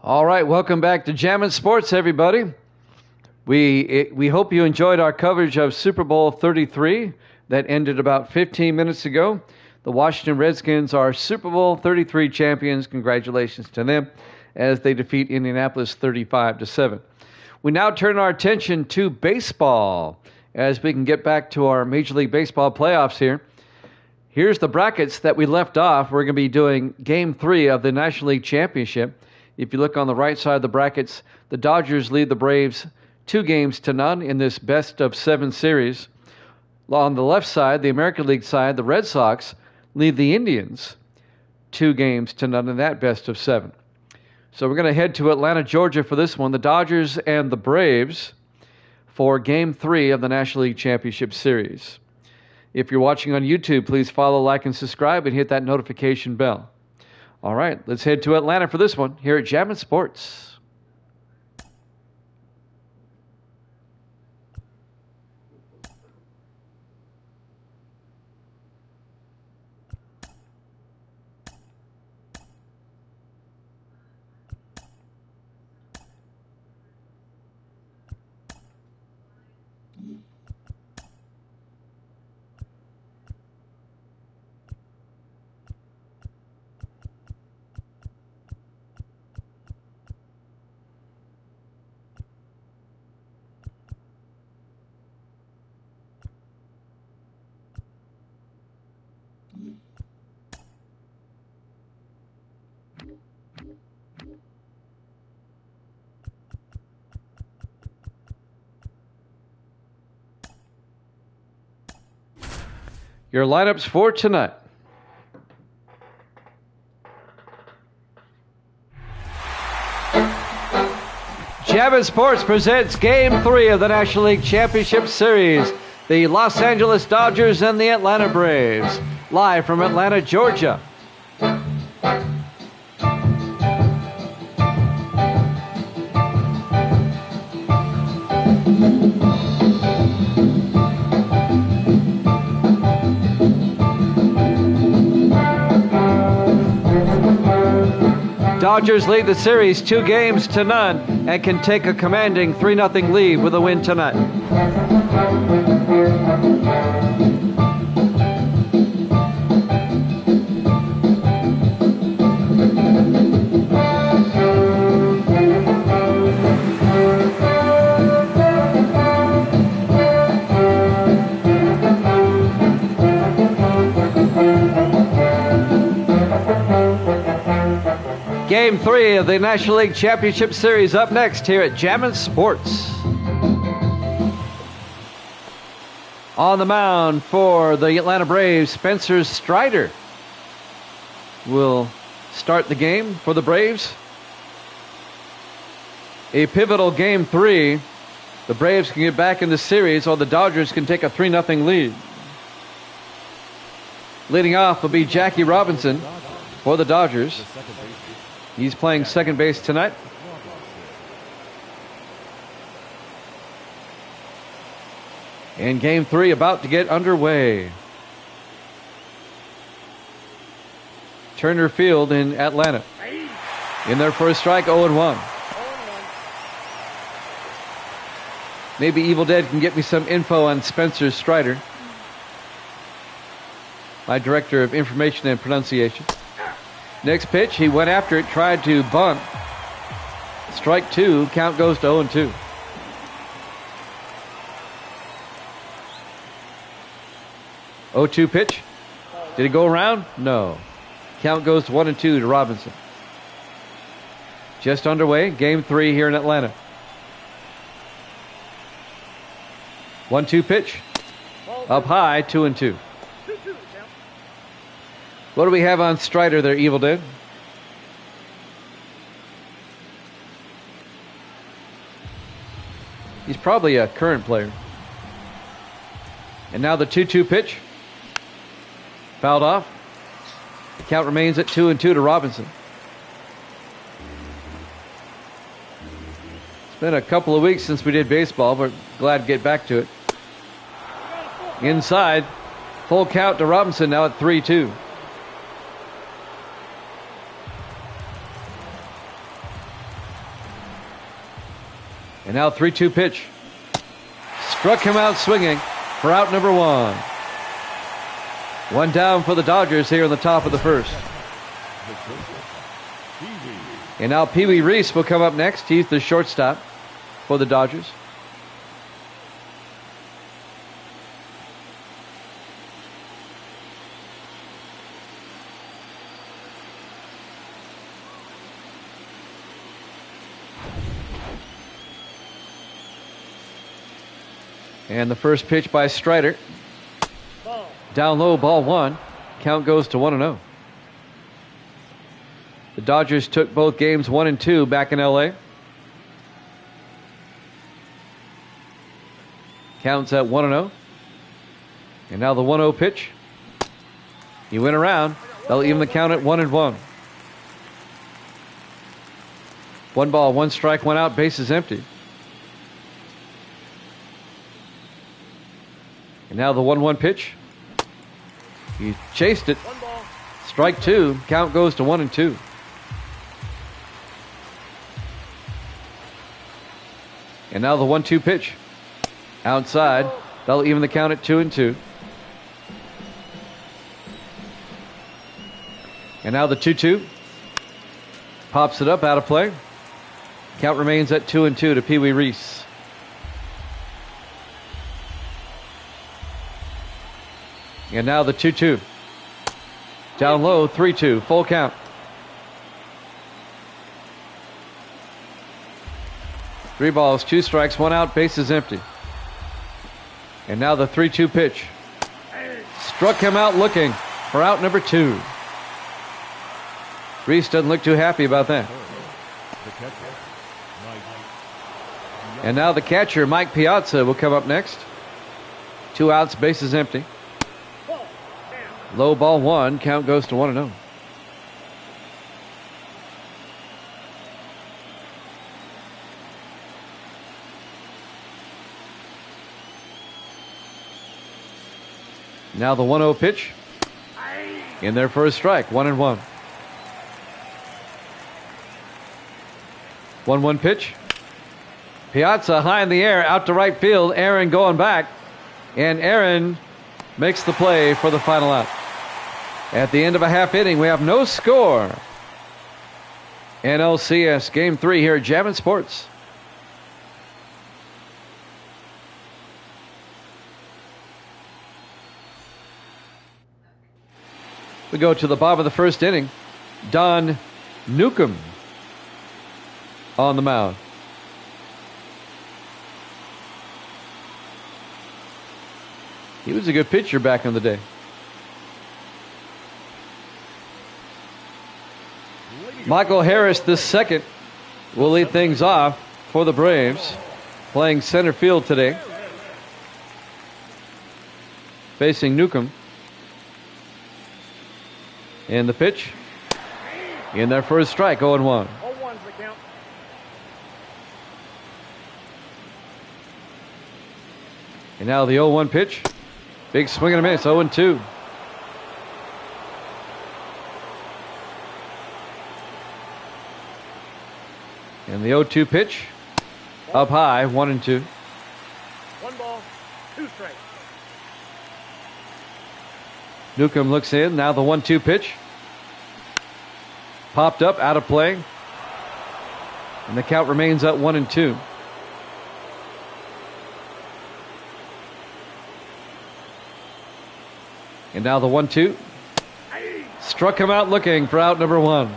All right, welcome back to Jammin' Sports, everybody. We hope you enjoyed our coverage of Super Bowl 33 that ended about 15 minutes ago. The Washington Redskins are Super Bowl 33 champions. Congratulations to them as they defeat Indianapolis 35-7. We now turn our attention to baseball as we can get back to our Major League Baseball playoffs here. Here's the brackets that we left off. We're going to be doing Game 3 of the National League Championship. If you look on the right side of the brackets, the Dodgers lead the Braves 2-0 in this best-of-7 series. On the left side, the American League side, the Red Sox lead the Indians 2-0 in that best-of-7. So we're going to head to Atlanta, Georgia for this one. The Dodgers and the Braves for Game 3 of the National League Championship Series. If you're watching on YouTube, please follow, like, and subscribe, and hit that notification bell. All right, let's head to Atlanta for this one here at Jammin' Sports. Your lineups for tonight. Jammin' Sports presents Game 3 of the National League Championship Series. The Los Angeles Dodgers and the Atlanta Braves. Live from Atlanta, Georgia. Dodgers lead the series 2-0 and can take a commanding 3-0 lead with a win tonight. Game 3 of the National League Championship Series up next here at Jammin' Sports. On the mound for the Atlanta Braves, Spencer Strider will start the game for the Braves. A pivotal Game 3. The Braves can get back in the series, or the Dodgers can take a 3-0 lead. Leading off will be Jackie Robinson for the Dodgers. He's playing second base tonight. And Game 3 about to get underway. Turner Field in Atlanta. In their first strike, 0-1. Maybe Evil Dead can get me some info on Spencer Strider, my Director of Information and Pronunciation. Next pitch, he went after it, tried to bunt. Strike 2, count goes to 0-2. Oh, 2 pitch. Did it go around? No. Count goes to 1-2 to Robinson. Just underway, Game 3 here in Atlanta. 1-2 pitch. Up high, 2-2. What do we have on Strider there, Evil Dead? He's probably a current player. And now the 2-2 pitch. Fouled off. The count remains at 2-2 to Robinson. It's been a couple of weeks since we did baseball, but glad to get back to it. Inside. Full count to Robinson now at 3-2. And now 3-2 pitch. Struck him out swinging for out number 1. One down for the Dodgers here in the top of the first. And now Pee Wee Reese will come up next. He's the shortstop for the Dodgers. And the first pitch by Strider. Down low, ball 1. Count goes to 1-0. The Dodgers took both games 1 and 2 back in LA. Counts at 1-0. And now the 1-0 pitch. He went around. They'll even the count at 1-1. 1 ball, 1 strike, 1 out, bases empty. And now the 1-1 pitch. He chased it. Strike 2. Count goes to 1-2. And now the 1-2 pitch. Outside. They'll even the count at 2-2. And now the 2-2. Pops it up out of play. Count remains at 2-2 to Pee Wee Reese. And now the 2-2. Down low, 3-2. Full count. Three balls, 2 strikes, 1 out, bases empty. And now the 3-2 pitch. Struck him out looking for out number 2. Reese doesn't look too happy about that. And now the catcher, Mike Piazza, will come up next. 2 outs, bases empty. Low ball 1, count goes to 1-0. Now the 1-0 pitch. In there for a strike, 1-1. 1-1 pitch. Piazza high in the air, out to right field. Aaron going back. And Aaron makes the play for the final out. At the end of a half inning, we have no score. NLCS Game 3 here at Jammin' Sports. We go to the bottom of the first inning. Don Newcomb on the mound. He was a good pitcher back in the day. Michael Harris, II, will lead things off for the Braves, playing center field today, facing Newcomb. And the pitch, in there for a strike, 0-1. 0-1's the count. And now the 0-1 pitch, big swing and a miss, 0-2. And the 0-2 pitch, up high, 1-2. 1 ball, 2 strikes. Newcomb looks in. Now the 1-2 pitch. Popped up, out of play. And the count remains at 1-2. And now the 1-2. Struck him out looking for out number 1.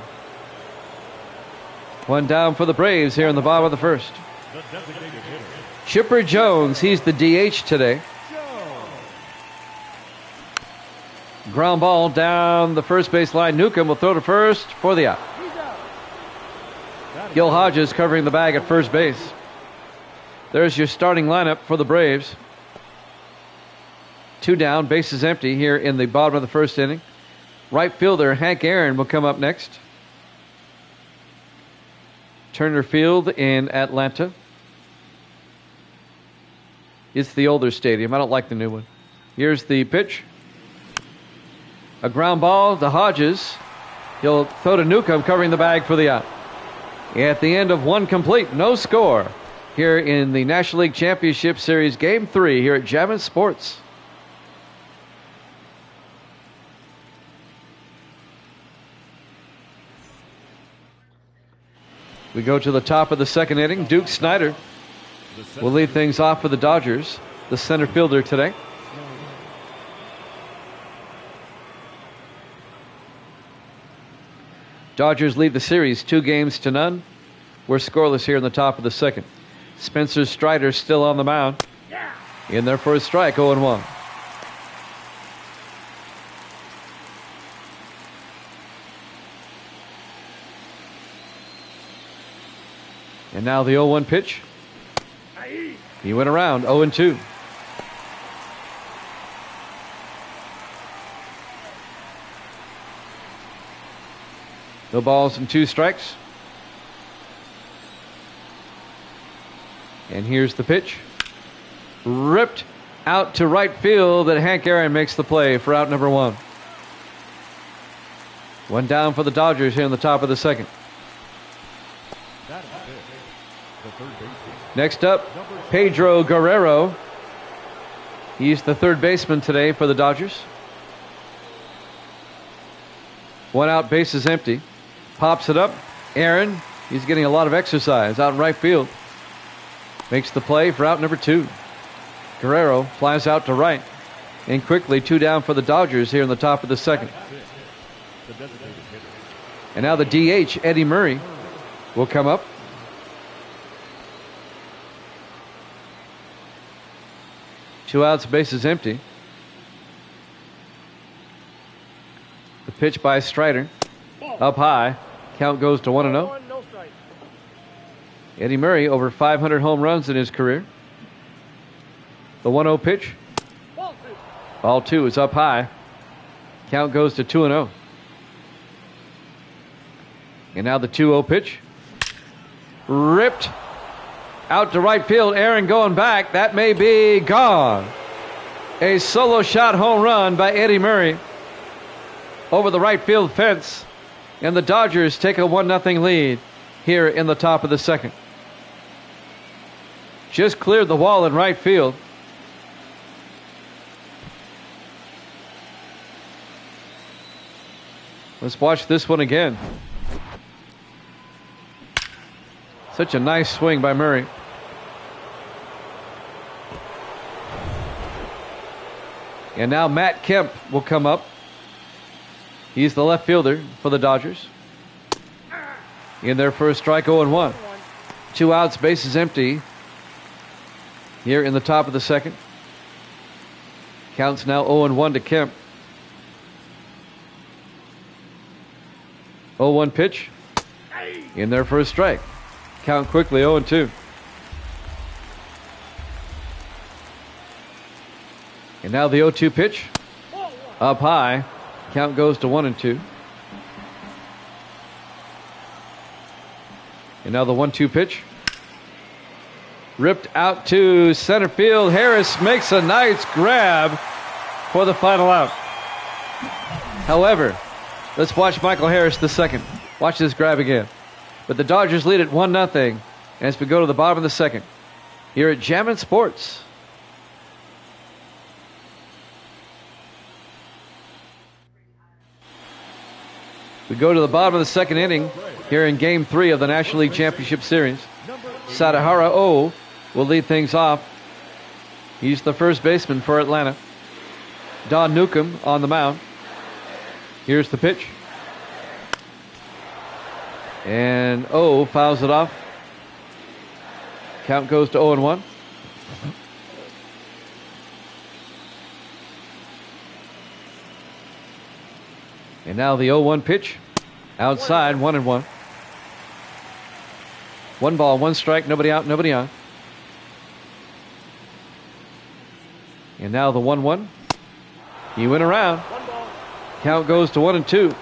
1 down for the Braves here in the bottom of the first. Chipper Jones, he's the DH today. Ground ball down the first base line. Newcomb will throw to first for the out. Gil Hodges covering the bag at first base. There's your starting lineup for the Braves. 2 down, bases empty here in the bottom of the first inning. Right fielder Hank Aaron will come up next. Turner Field in Atlanta. It's the older stadium. I don't like the new one. Here's the pitch. A ground ball to Hodges. He'll throw to Newcomb covering the bag for the out. At the end of 1 complete, no score. here in the National League Championship Series Game 3 here at Jammin' Sports. We go to the top of the second inning. Duke Snyder will lead things off for the Dodgers, the center fielder today. Dodgers lead the series 2-0. We're scoreless here in the top of the second. Spencer Strider still on the mound. In there for a strike, 0-1. And now the 0-1 pitch. He went around, 0-2. No balls and 2 strikes. And here's the pitch. Ripped out to right field, but Hank Aaron makes the play for out number 1. One down for the Dodgers here in the top of the second. Next up, Pedro Guerrero. He's the third baseman today for the Dodgers. 1 out, bases empty. Pops it up. Aaron, he's getting a lot of exercise out in right field. Makes the play for out number 2. Guerrero flies out to right. And quickly 2 down for the Dodgers here in the top of the second. And now the DH, Eddie Murray, will come up. Two outs, bases empty. The pitch by Strider. Up high. Count goes to 1-0. Eddie Murray over 500 home runs in his career. The 1-0 pitch. Ball 2 is up high. Count goes to 2-0. And now the 2-0 pitch. Ripped out to right field. Aaron going back. That may be gone. A solo shot home run by Eddie Murray over the right field fence. And the Dodgers take a 1-0 lead here in the top of the second. Just cleared the wall in right field. Let's watch this one again. Such a nice swing by Murray. And now Matt Kemp will come up. He's the left fielder for the Dodgers. In there for a strike, 0-1. 2 outs, bases empty. Here in the top of the second. Counts now 0-1 to Kemp. 0-1 pitch. In there for a strike. Count quickly, 0-2. And now the 0-2 pitch. Up high. Count goes to 1-2. And now the 1-2 pitch. Ripped out to center field. Harris makes a nice grab for the final out. However, let's watch Michael Harris the second. Watch this grab again. But the Dodgers lead at 1-0 as we go to the bottom of the second here at Jammin' Sports. We go to the bottom of the second inning here in Game 3 of the National League Championship Series. Sadahara O will lead things off. He's the first baseman for Atlanta. Don Newcomb on the mound. Here's the pitch. And O fouls it off. Count goes to 0-1. And now the 0-1 pitch. Outside, 1-1. 1 ball, 1 strike, nobody out, nobody on. And now the 1-1. He went around. Count goes to 1-2.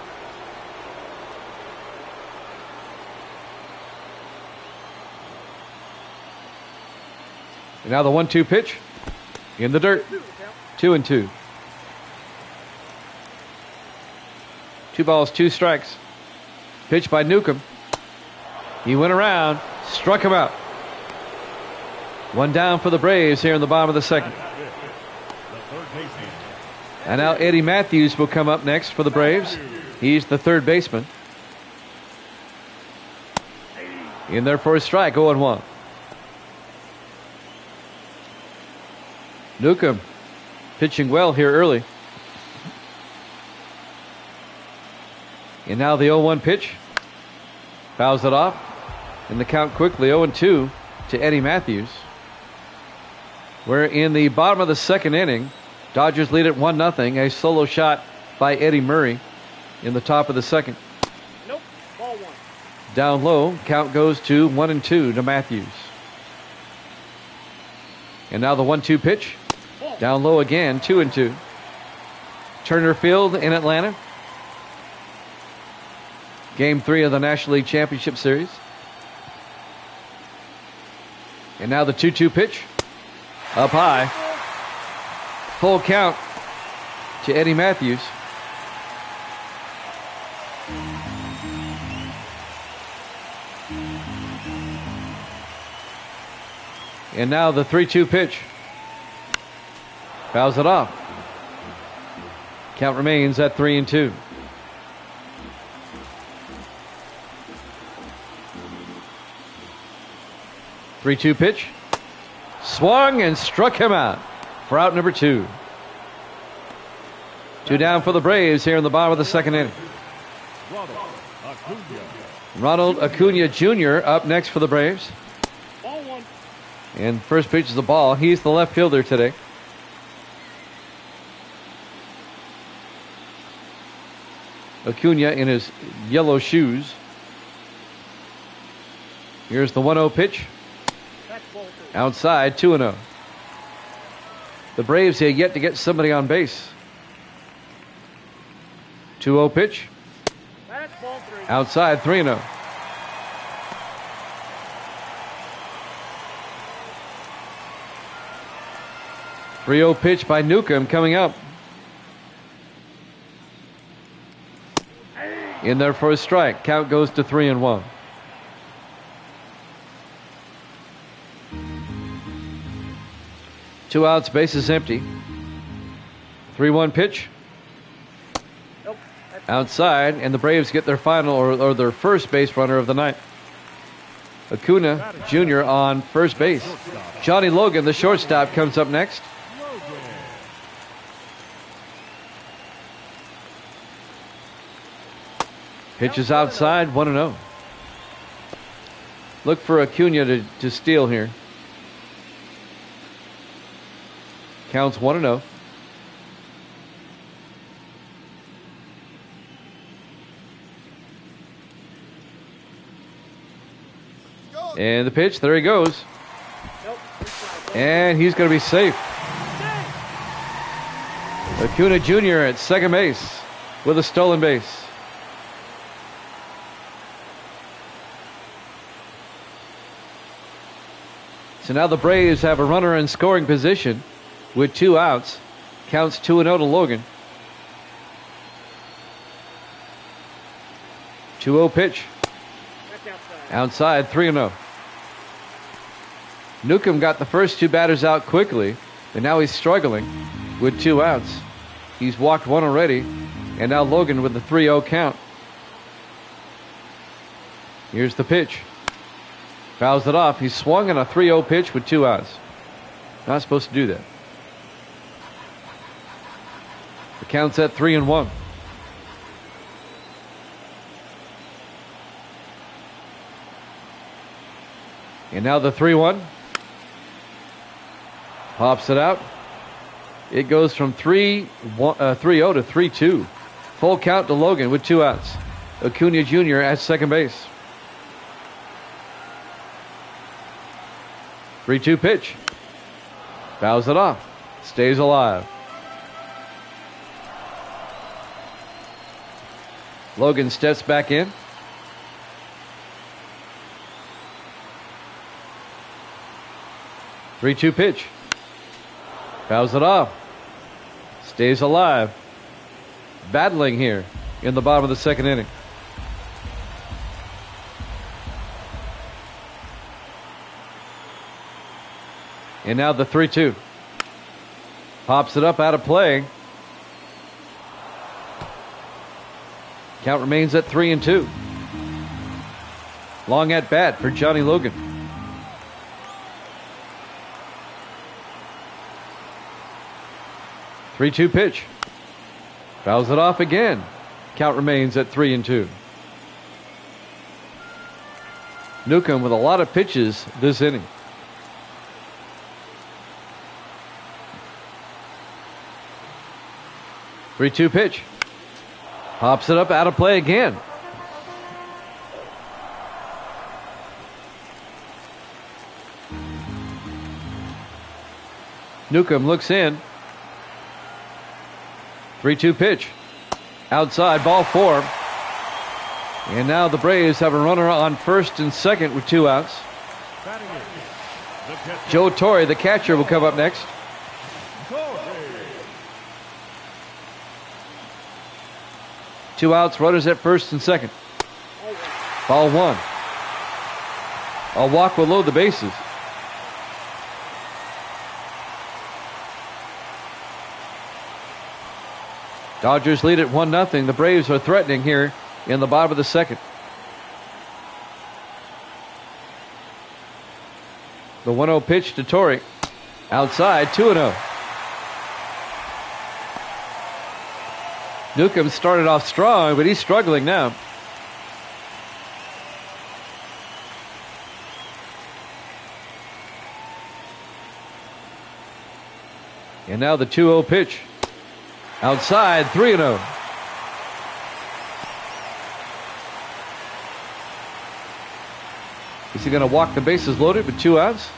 And now the 1-2 pitch. In the dirt. 2-2. 2 balls, 2 strikes. Pitch by Newcomb. He went around, struck him out. One down for the Braves here in the bottom of the second. And now Eddie Matthews will come up next for the Braves. He's the third baseman. In there for a strike, 0-1. Newcomb pitching well here early. And now the 0-1 pitch. Fouls it off. And the count quickly 0-2 to Eddie Matthews. We're in the bottom of the second inning. Dodgers lead at 1-0. A solo shot by Eddie Murray in the top of the second. Nope. Ball one. Down low, count goes to 1-2 to Matthews. And now the 1-2 pitch. Ball. Down low again, 2-2. Turner Field in Atlanta. Game 3 of the National League Championship Series. And now the 2-2 pitch. Up high. Full count to Eddie Matthews. And now the 3-2 pitch. Fouls it off. Count remains at 3-2. Three-two pitch. Swung and struck him out for out number 2. 2 down for the Braves here in the bottom of the second inning. Ronald Acuna Jr. up next for the Braves. Ball one. And first pitch is the ball. He's the left fielder today. Acuna in his yellow shoes. Here's the 1-0 pitch. That's ball two. Outside, 2-0. The Braves have yet to get somebody on base. 2-0 pitch. That's ball three. Outside, 3-0. Three-0 pitch by Newcomb coming up. In there for a strike. Count goes to 3-1. Two outs, bases empty. 3-1 pitch. Nope. That's Outside, and the Braves get their final or their first base runner of the night. Acuna Jr. on first base. Johnny Logan, the shortstop, comes up next. Pitches outside, 1-0. Look for Acuna to steal here. Counts 1-0. And the pitch, there he goes. nope. Inside. And he's going to be safe. Acuna Jr. at second base with a stolen base. So now the Braves have a runner in scoring position with 2 outs. Counts 2-0 to Logan. 2-0 pitch. That's outside. Outside, 3-0. Newcomb got the first 2 batters out quickly, and now he's struggling with 2 outs. He's walked 1 already, and now Logan with the 3-0 count. Here's the pitch. Fouls it off. He swung on a 3-0 pitch with 2 outs. Not supposed to do that. The count's at 3-1. And now the 3-1. Pops it out. It goes from 3-0 to 3-2. Full count to Logan with 2 outs. Acuna Jr. at second base. 3-2 pitch. Fouls it off. Stays alive. Logan steps back in. Three-two pitch. Fouls it off. Stays alive. Battling here in the bottom of the second inning. And now the 3-2. Pops it up out of play. Count remains at 3-2. Long at bat for Johnny Logan. 3-2 pitch. Fouls it off again. Count remains at 3-2. Newcomb with a lot of pitches this inning. Three-two pitch. Pops it up out of play again. Newcomb looks in. 3-2 pitch. Outside, ball 4. And now the Braves have a runner on first and second with 2 outs. Joe Torre, the catcher, will come up next. 2 outs, runners at first and second. Ball 1. A walk will load the bases. Dodgers lead at 1-0. The Braves are threatening here in the bottom of the second. The 1-0 pitch to Torre. Outside, 2-0. Newcomb started off strong, but he's struggling now. And now the 2-0 pitch. Outside, 3-0. Is he going to walk the bases loaded with 2 outs?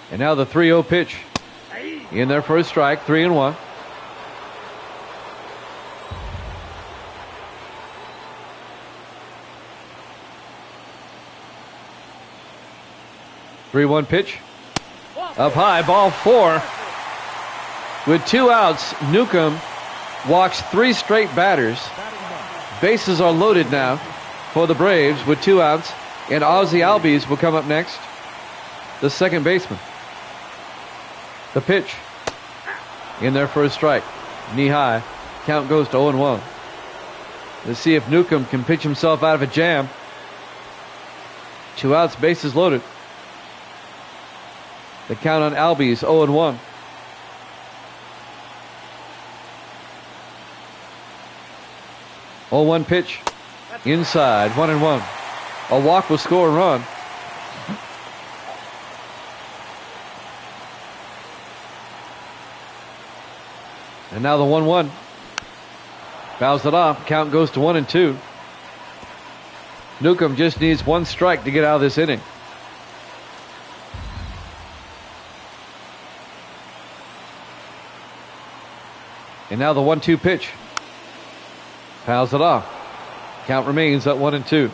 And now the 3-0 pitch. In there for a strike, 3-1. Three-one pitch. Up high, ball 4. With 2 outs, Newcomb walks 3 straight batters. Bases are loaded now for the Braves with 2 outs. And Ozzie Albies will come up next, the second baseman. The pitch. In there for a strike. Knee high. Count goes to 0-1. Let's see if Newcomb can pitch himself out of a jam. 2 outs, bases loaded. The count on Albies, 0-1. Oh, 1 pitch. Inside, 1-1. A walk will score a run. And now the 1-1. Fouls it off. Count goes to 1-2. Newcomb just needs 1 strike to get out of this inning. And now the 1-2 pitch. Fouls it off. Count remains at 1-2.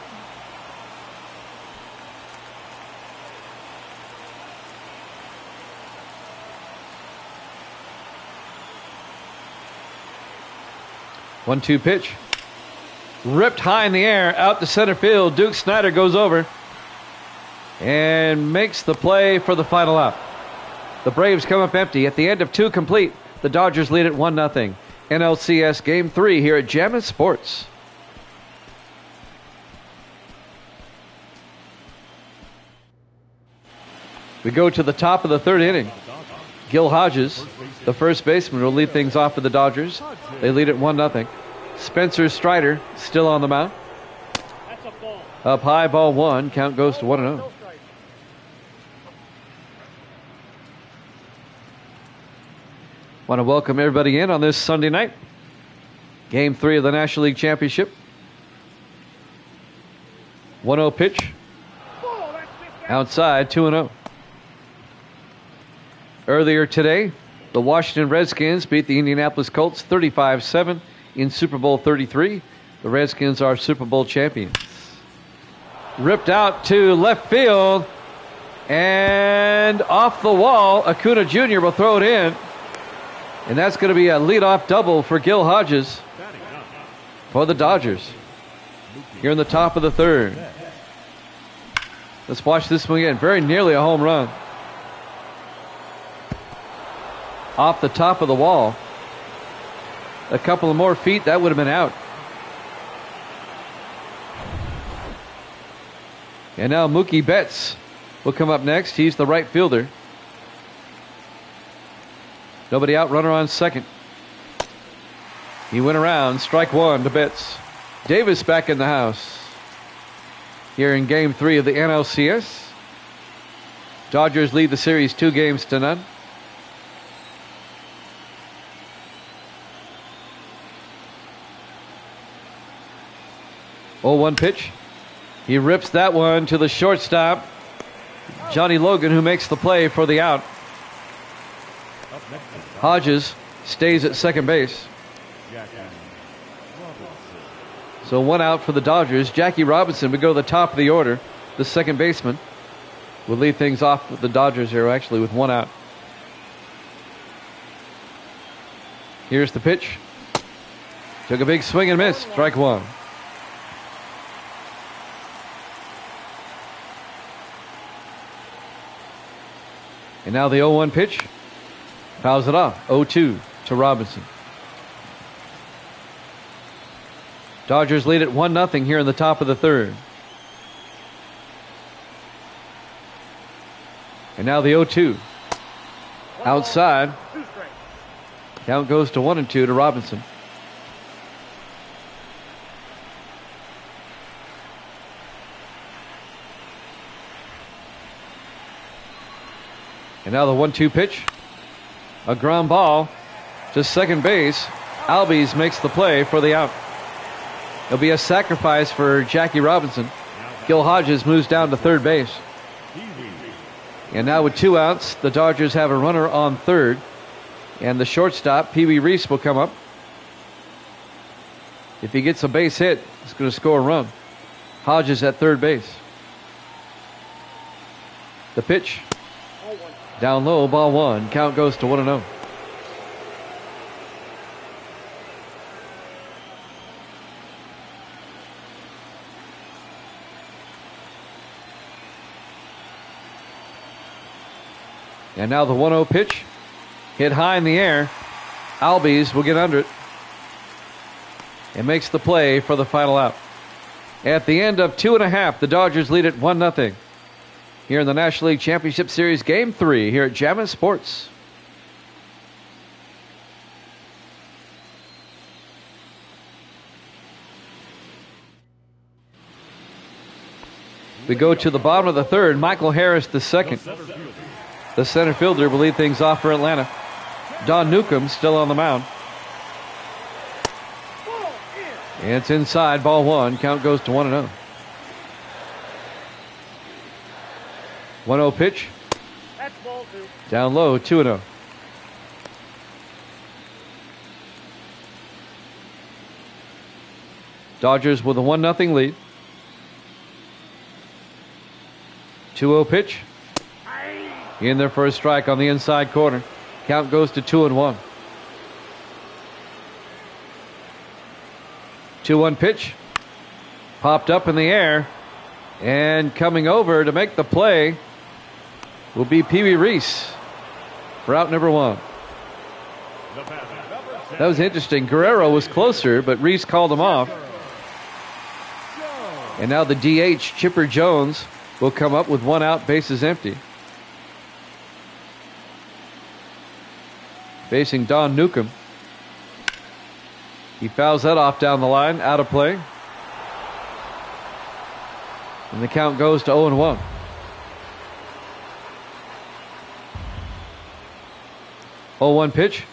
One-two pitch. Ripped high in the air, out to center field. Duke Snider goes over and makes the play for the final out. The Braves come up empty at the end of 2 complete. The Dodgers lead at 1-0. NLCS Game 3 here at Jammin' Sports. We go to the top of the 3rd inning. Gil Hodges, the first baseman, will lead things off for the Dodgers. They lead at 1-0. Spencer Strider still on the mound. That's a ball. Up high, ball 1. Count goes to 1-0. Want to welcome everybody in on this Sunday night. Game 3 of the National League Championship. 1-0 pitch. Outside, 2-0. Earlier today, the Washington Redskins beat the Indianapolis Colts 35-7 in Super Bowl 33. The Redskins are Super Bowl champions. Ripped out to left field. And off the wall, Acuna Jr. will throw it in. And that's going to be a leadoff double for Gil Hodges for the Dodgers. here in the top of the third. Let's watch this one again. Very nearly a home run. Off the top of the wall. A couple of more feet, that would have been out. And now Mookie Betts will come up next. He's the right fielder. Nobody out, runner on second. He went around, strike one to Betts. Davis back in the house here in Game 3 of the NLCS. Dodgers lead the series 2-0. 0-1 pitch. He rips that one to the shortstop, Johnny Logan, who makes the play for the out. Hodges stays at second base. So one out for the Dodgers. Jackie Robinson would go to the top of the order. The second baseman will lead things off with the Dodgers here, actually, with one out. Here's the pitch. Took a big swing and miss. Strike one. And now the 0-1 pitch. Fouls it off. 0-2 to Robinson. Dodgers lead at 1-0 here in the top of the third. And now the 0-2. Outside. Count goes to 1-2 to Robinson. And now the 1-2 pitch. A ground ball to second base. Albies makes the play for the out. It'll be a sacrifice for Jackie Robinson. Gil Hodges moves down to third base. And now with 2 outs, the Dodgers have a runner on third. And the shortstop, Pee Wee Reese, will come up. If he gets a base hit, he's going to score a run. Hodges at third base. The pitch. Down low, ball one. Count goes to 1-0. And now the 1-0 pitch. Hit high in the air. Albies will get under it. And makes the play for the final out. At the end of 2.5, the Dodgers lead at 1-0. Here in the National League Championship Series, Game 3 here at Jammin' Sports. We go to the bottom of the third. Michael Harris, the second. The center fielder will lead things off for Atlanta. Don Newcomb still on the mound. And it's inside, ball one. Count goes to 1-0. 1-0 pitch. That's ball two. Down low, 2-0. Dodgers with a 1-0 lead. 2-0 pitch. In there for a strike on the inside corner. Count goes to 2-1. 2-1 pitch. Popped up in the air. And coming over to make the play will be Pee Wee Reese for out number one. That was interesting. Guerrero was closer, but Reese called him off. And now the DH, Chipper Jones, will come up with 1 out, bases empty. Facing Don Newcomb. He fouls that off down the line, out of play. And the count goes to 0-1. Oh, 1 pitch.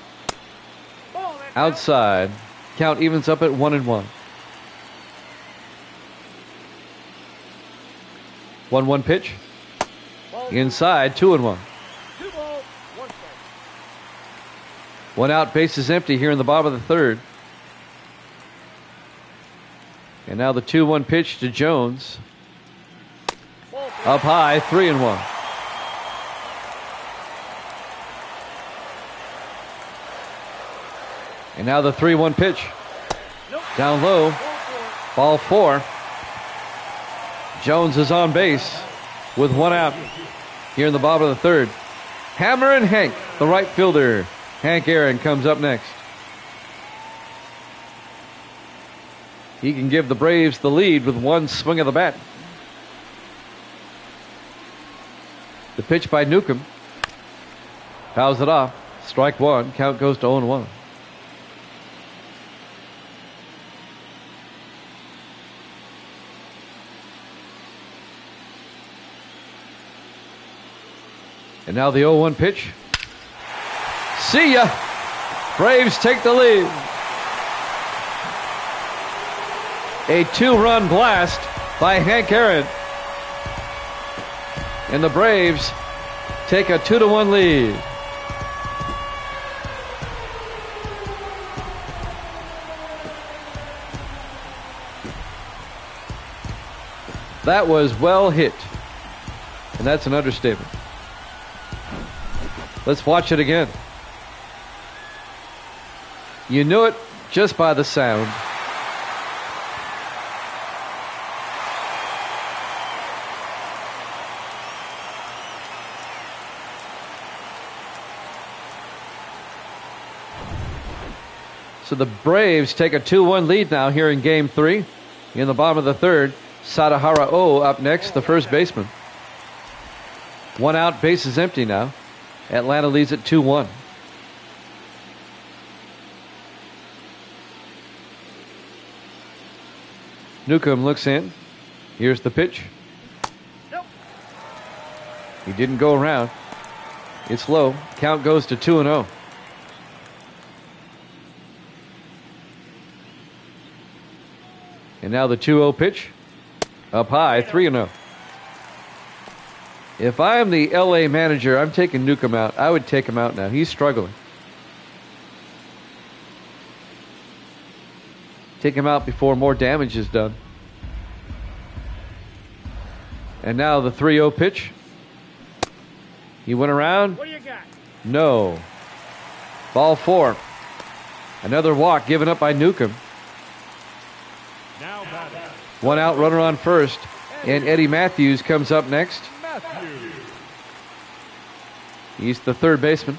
Outside. Count evens up at 1-1. 1-1 pitch. Inside, 2-1. 1 out, bases empty here in the bottom of the third. And now the 2-1 pitch to Jones. Up high, 3-1. And now the 3-1 pitch. Down low. Ball 4. Jones is on base with 1 out here in the bottom of the 3rd. Hammer and Hank, the right fielder. Hank Aaron comes up next. He can give the Braves the lead with 1 swing of the bat. The pitch by Newcomb. Fouls it off. Strike 1. Count goes to 0-1. And now the 0-1 pitch. See ya! Braves take the lead. A 2-run blast by Hank Aaron. And the Braves take a 2-1 lead. That was well hit. And that's an understatement. Let's watch it again. You knew it just by the sound. So the Braves take a 2-1 lead now here in Game 3. In the bottom of the 3rd, Sadahara O up next, the first baseman. 1 out, bases empty now. Atlanta leads at 2-1. Newcomb looks in. Here's the pitch. He didn't go around. It's low. Count goes to 2-0. And now the 2-0 pitch. Up high, 3-0. If I am the LA manager, I'm taking Newcomb out. I would take him out now. He's struggling. Take him out before more damage is done. And now the 3-0 pitch. He went around. What do you got? No. Ball 4. Another walk given up by Newcomb. 1 out, runner on first. And Eddie Matthews comes up next. He's the 3rd baseman.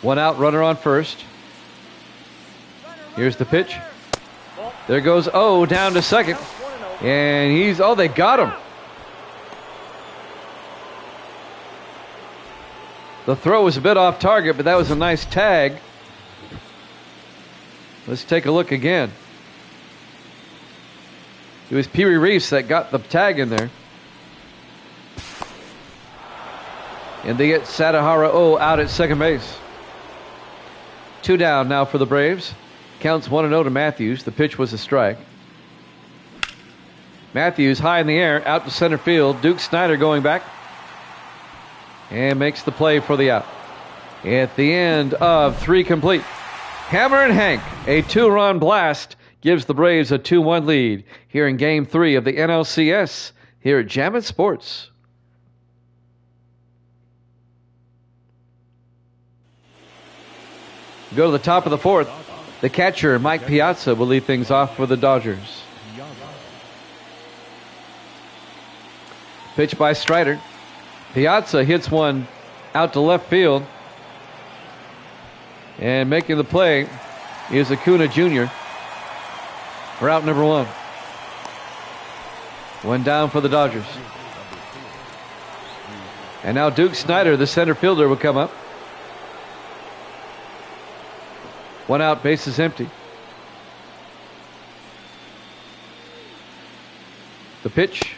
One out, runner on first. Here's the pitch. There goes O down to second. And they got him. The throw was a bit off target, but that was a nice tag. Let's take a look again. It was Pee Wee Reese that got the tag in there. And they get Sadahara O out at second base. 2 down now for the Braves. Counts 1-0 to Matthews. The pitch was a strike. Matthews high in the air, out to center field. Duke Snider going back. And makes the play for the out. At the end of 3 complete. Hammer and Hank, a 2-run blast, gives the Braves a 2-1 lead here in Game 3 of the NLCS here at Jammin' Sports. Go to the top of the 4th. The catcher, Mike Piazza, will lead things off for the Dodgers. Pitch by Strider. Piazza hits one out to left field. And making the play is Acuna Jr. for out number 1. 1 down for the Dodgers. And now Duke Snider, the center fielder, will come up. 1 out, bases empty. The pitch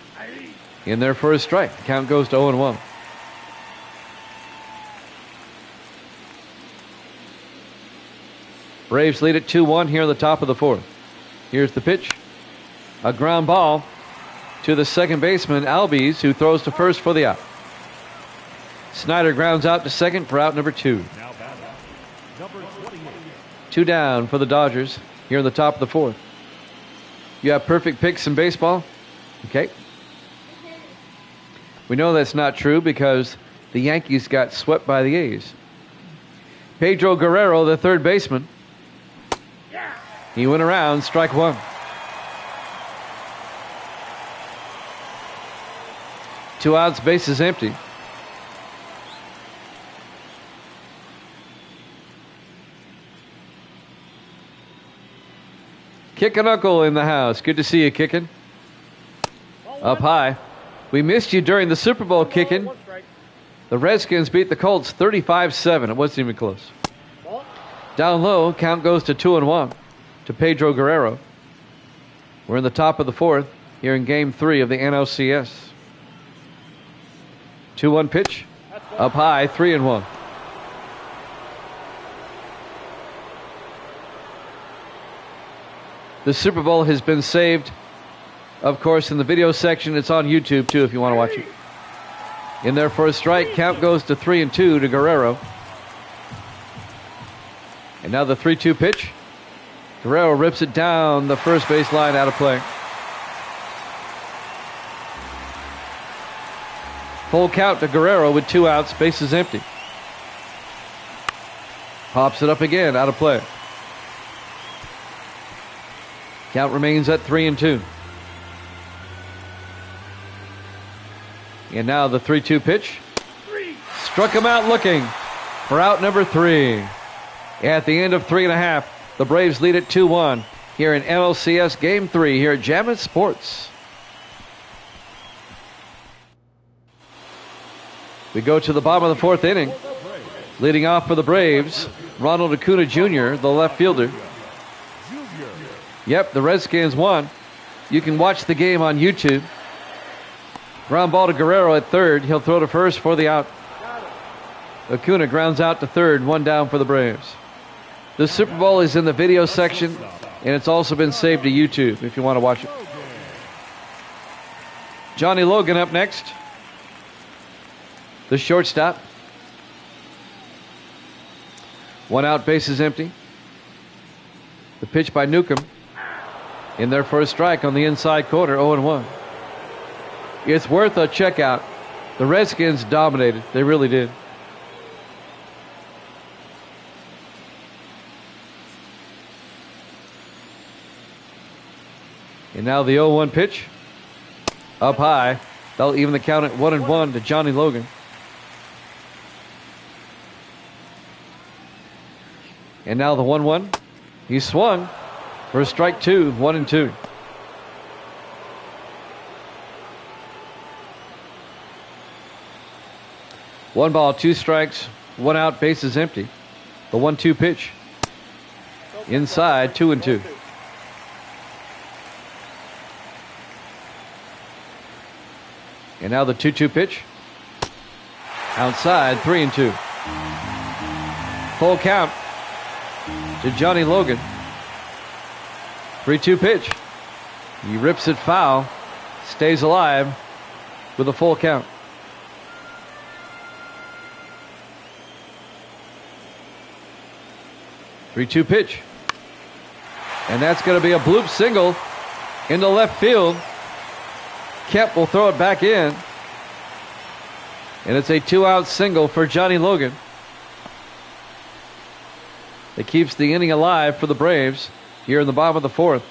in there for a strike. Count goes to 0-1. Braves lead at 2-1 here on the top of the 4th. Here's the pitch. A ground ball to the second baseman, Albies, who throws to first for the out. Snider grounds out to second for out number 2. 2 down for the Dodgers here on the top of the 4th. You have perfect picks in baseball? Okay. We know that's not true because the Yankees got swept by the A's. Pedro Guerrero, the third baseman. Yeah. He went around, strike one. Two outs, bases empty. Kickin' Uncle in the house. Good to see you, Kickin'. Up high. We missed you during the Super Bowl, Kickin'. One strike. The Redskins beat the Colts 35-7. It wasn't even close. Ball. Down low, count goes to 2-1 to Pedro Guerrero. We're in the top of the fourth here in Game 3 of the NLCS. 2-1 pitch. Up high, 3-1. The Super Bowl has been saved, of course, in the video section. It's on YouTube, too, if you want to watch it. In there for a strike. Count goes to 3-2 to Guerrero. And now the 3-2 pitch. Guerrero rips it down the first base line, out of play. Full count to Guerrero with 2 outs, bases empty. Pops it up again, out of play. Count remains at 3-2. And now the 3-2 pitch. Struck him out looking for out number 3. At the end of 3.5, the Braves lead it 2-1 here in NLCS Game 3 here at Jammin' Sports. We go to the bottom of the fourth inning. Leading off for the Braves, Ronald Acuna Jr., the left fielder. Yep, the Redskins won. You can watch the game on YouTube. Ground ball to Guerrero at third. He'll throw to first for the out. Acuna grounds out to third. 1 down for the Braves. The Super Bowl is in the video section, and it's also been saved to YouTube if you want to watch it. Johnny Logan up next. The shortstop. 1 out, bases empty. The pitch by Newcomb. In there for a strike on the inside corner, 0-1. It's worth a checkout. The Redskins dominated. They really did. And now the 0-1 pitch. Up high. That'll even the count at 1-1 to Johnny Logan. And now the 1-1. He swung for a strike 2, 1-2. One ball, 2 strikes, 1 out, bases empty. The 1-2 pitch. Inside, 2-2. And now the 2-2 pitch. Outside, 3-2. Full count to Johnny Logan. 3-2 pitch. He rips it foul. Stays alive with a full count. Three-two pitch. And that's going to be a bloop single into left field. Kemp will throw it back in. And it's a 2-out single for Johnny Logan. It keeps the inning alive for the Braves here in the bottom of the fourth.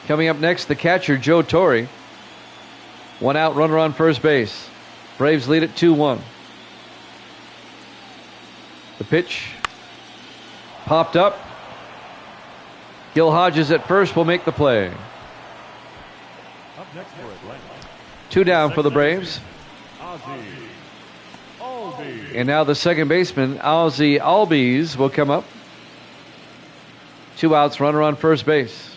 Coming up next, the catcher, Joe Torre. 1 out, runner on first base. Braves lead it 2-1. The pitch popped up. Gil Hodges at first will make the play. Up next for Atlanta. 2 down for the Braves. And now the second baseman, Ozzie Albies, will come up. 2 outs, runner on first base.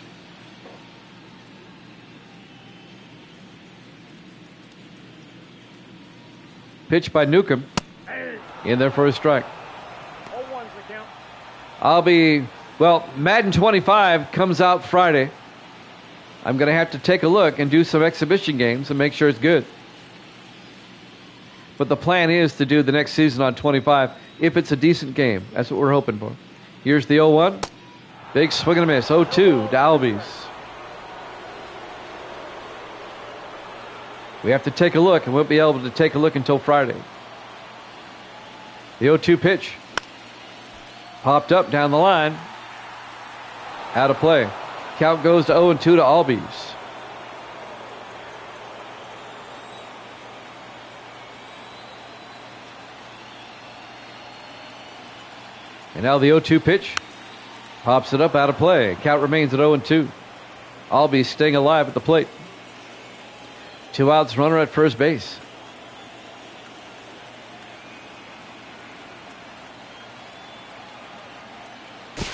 Pitch by Newcomb. In there for a strike. 0-1's the count. Madden 25 comes out Friday. I'm going to have to take a look and do some exhibition games and make sure it's good. But the plan is to do the next season on 25 if it's a decent game. That's what we're hoping for. Here's the 0-1. Big swing and a miss. 0-2 to Albies. We have to take a look, and we'll be able to take a look until Friday. The 0-2 pitch. Popped up down the line. Out of play. Count goes to 0-2 to Albies. And now the 0-2 pitch. Pops it up out of play. Count remains at 0-2. Albies staying alive at the plate. 2 outs, runner at first base.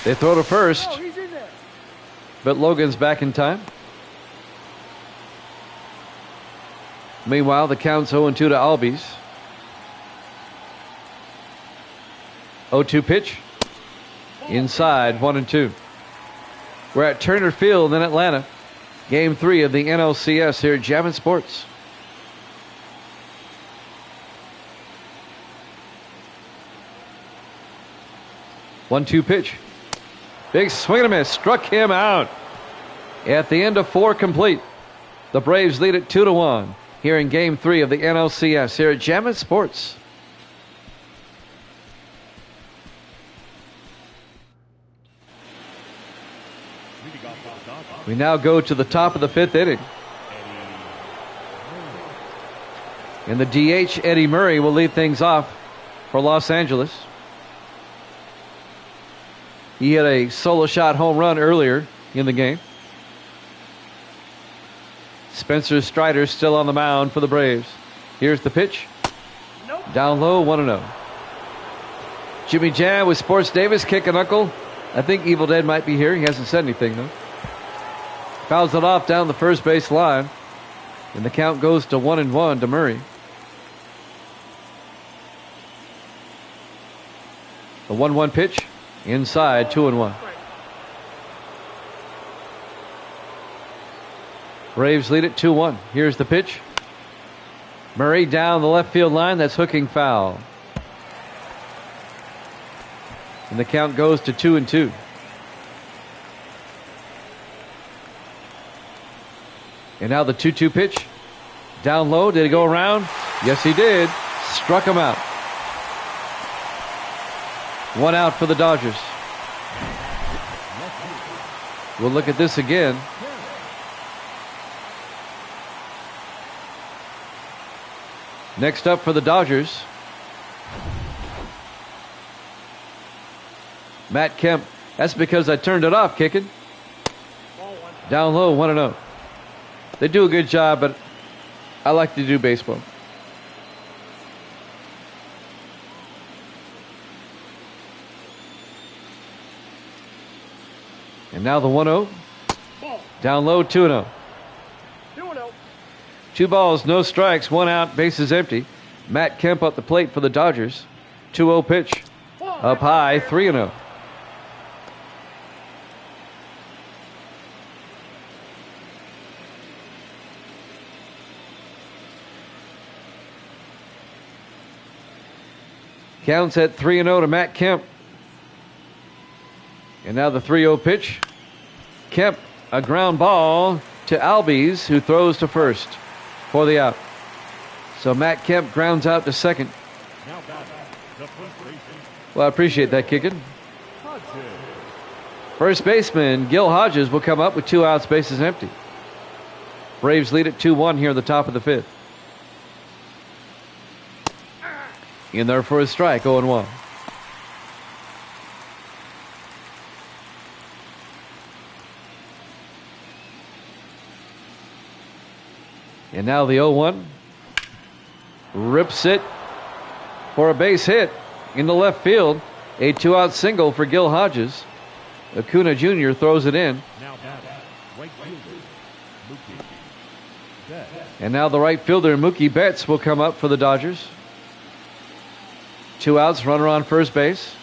They throw to first. Oh, he's in there. But Logan's back in time. Meanwhile, the count's 0-2 to Albies. 0-2 pitch. Inside, 1-2. We're at Turner Field in Atlanta. Game 3 of the NLCS here at Jammin' Sports. One-two pitch. Big swing and a miss. Struck him out. At the end of 4 complete. The Braves lead it 2-1 here in Game 3 of the NLCS here at Jammin' Sports. We now go to the top of the 5th inning. And the DH, Eddie Murray, will lead things off for Los Angeles. He had a solo shot home run earlier in the game. Spencer Strider still on the mound for the Braves. Here's the pitch. Nope. Down low, 1-0. Jimmy Jam with Sports Davis, kick a knuckle. I think Evil Dead might be here. He hasn't said anything, though. Fouls it off down the first base line. And the count goes to 1-1 to Murray. The 1-1 pitch. Inside, 2-1. Braves lead it 2-1. Here's the pitch. Murray down the left field line. That's hooking foul. And the count goes to 2-2. And now the 2-2 pitch. Down low. Did he go around? Yes, he did. Struck him out. 1 out for the Dodgers. We'll look at this again. Next up for the Dodgers, Matt Kemp. That's because I turned it off, kicking. Down low, 1-0. They do a good job, but I like to do baseball. And now the 1-0. Down low, 2-0. 2-0. 2 balls, no strikes, 1 out, bases empty. Matt Kemp up the plate for the Dodgers. 2-0 pitch. Up high, 3-0. Counts at 3-0 to Matt Kemp. And now the 3-0 pitch. Kemp, a ground ball to Albies, who throws to first for the out. So Matt Kemp grounds out to second. Well, I appreciate that kicking. First baseman Gil Hodges will come up with 2 outs, bases empty. Braves lead it 2-1 here at the top of the 5th. In there for a strike, 0-1. And now the 0-1. Rips it for a base hit in the left field. A 2-out single for Gil Hodges. Acuna Jr. throws it in. And now the right fielder, Mookie Betts, will come up for the Dodgers. 2 outs, runner on first base.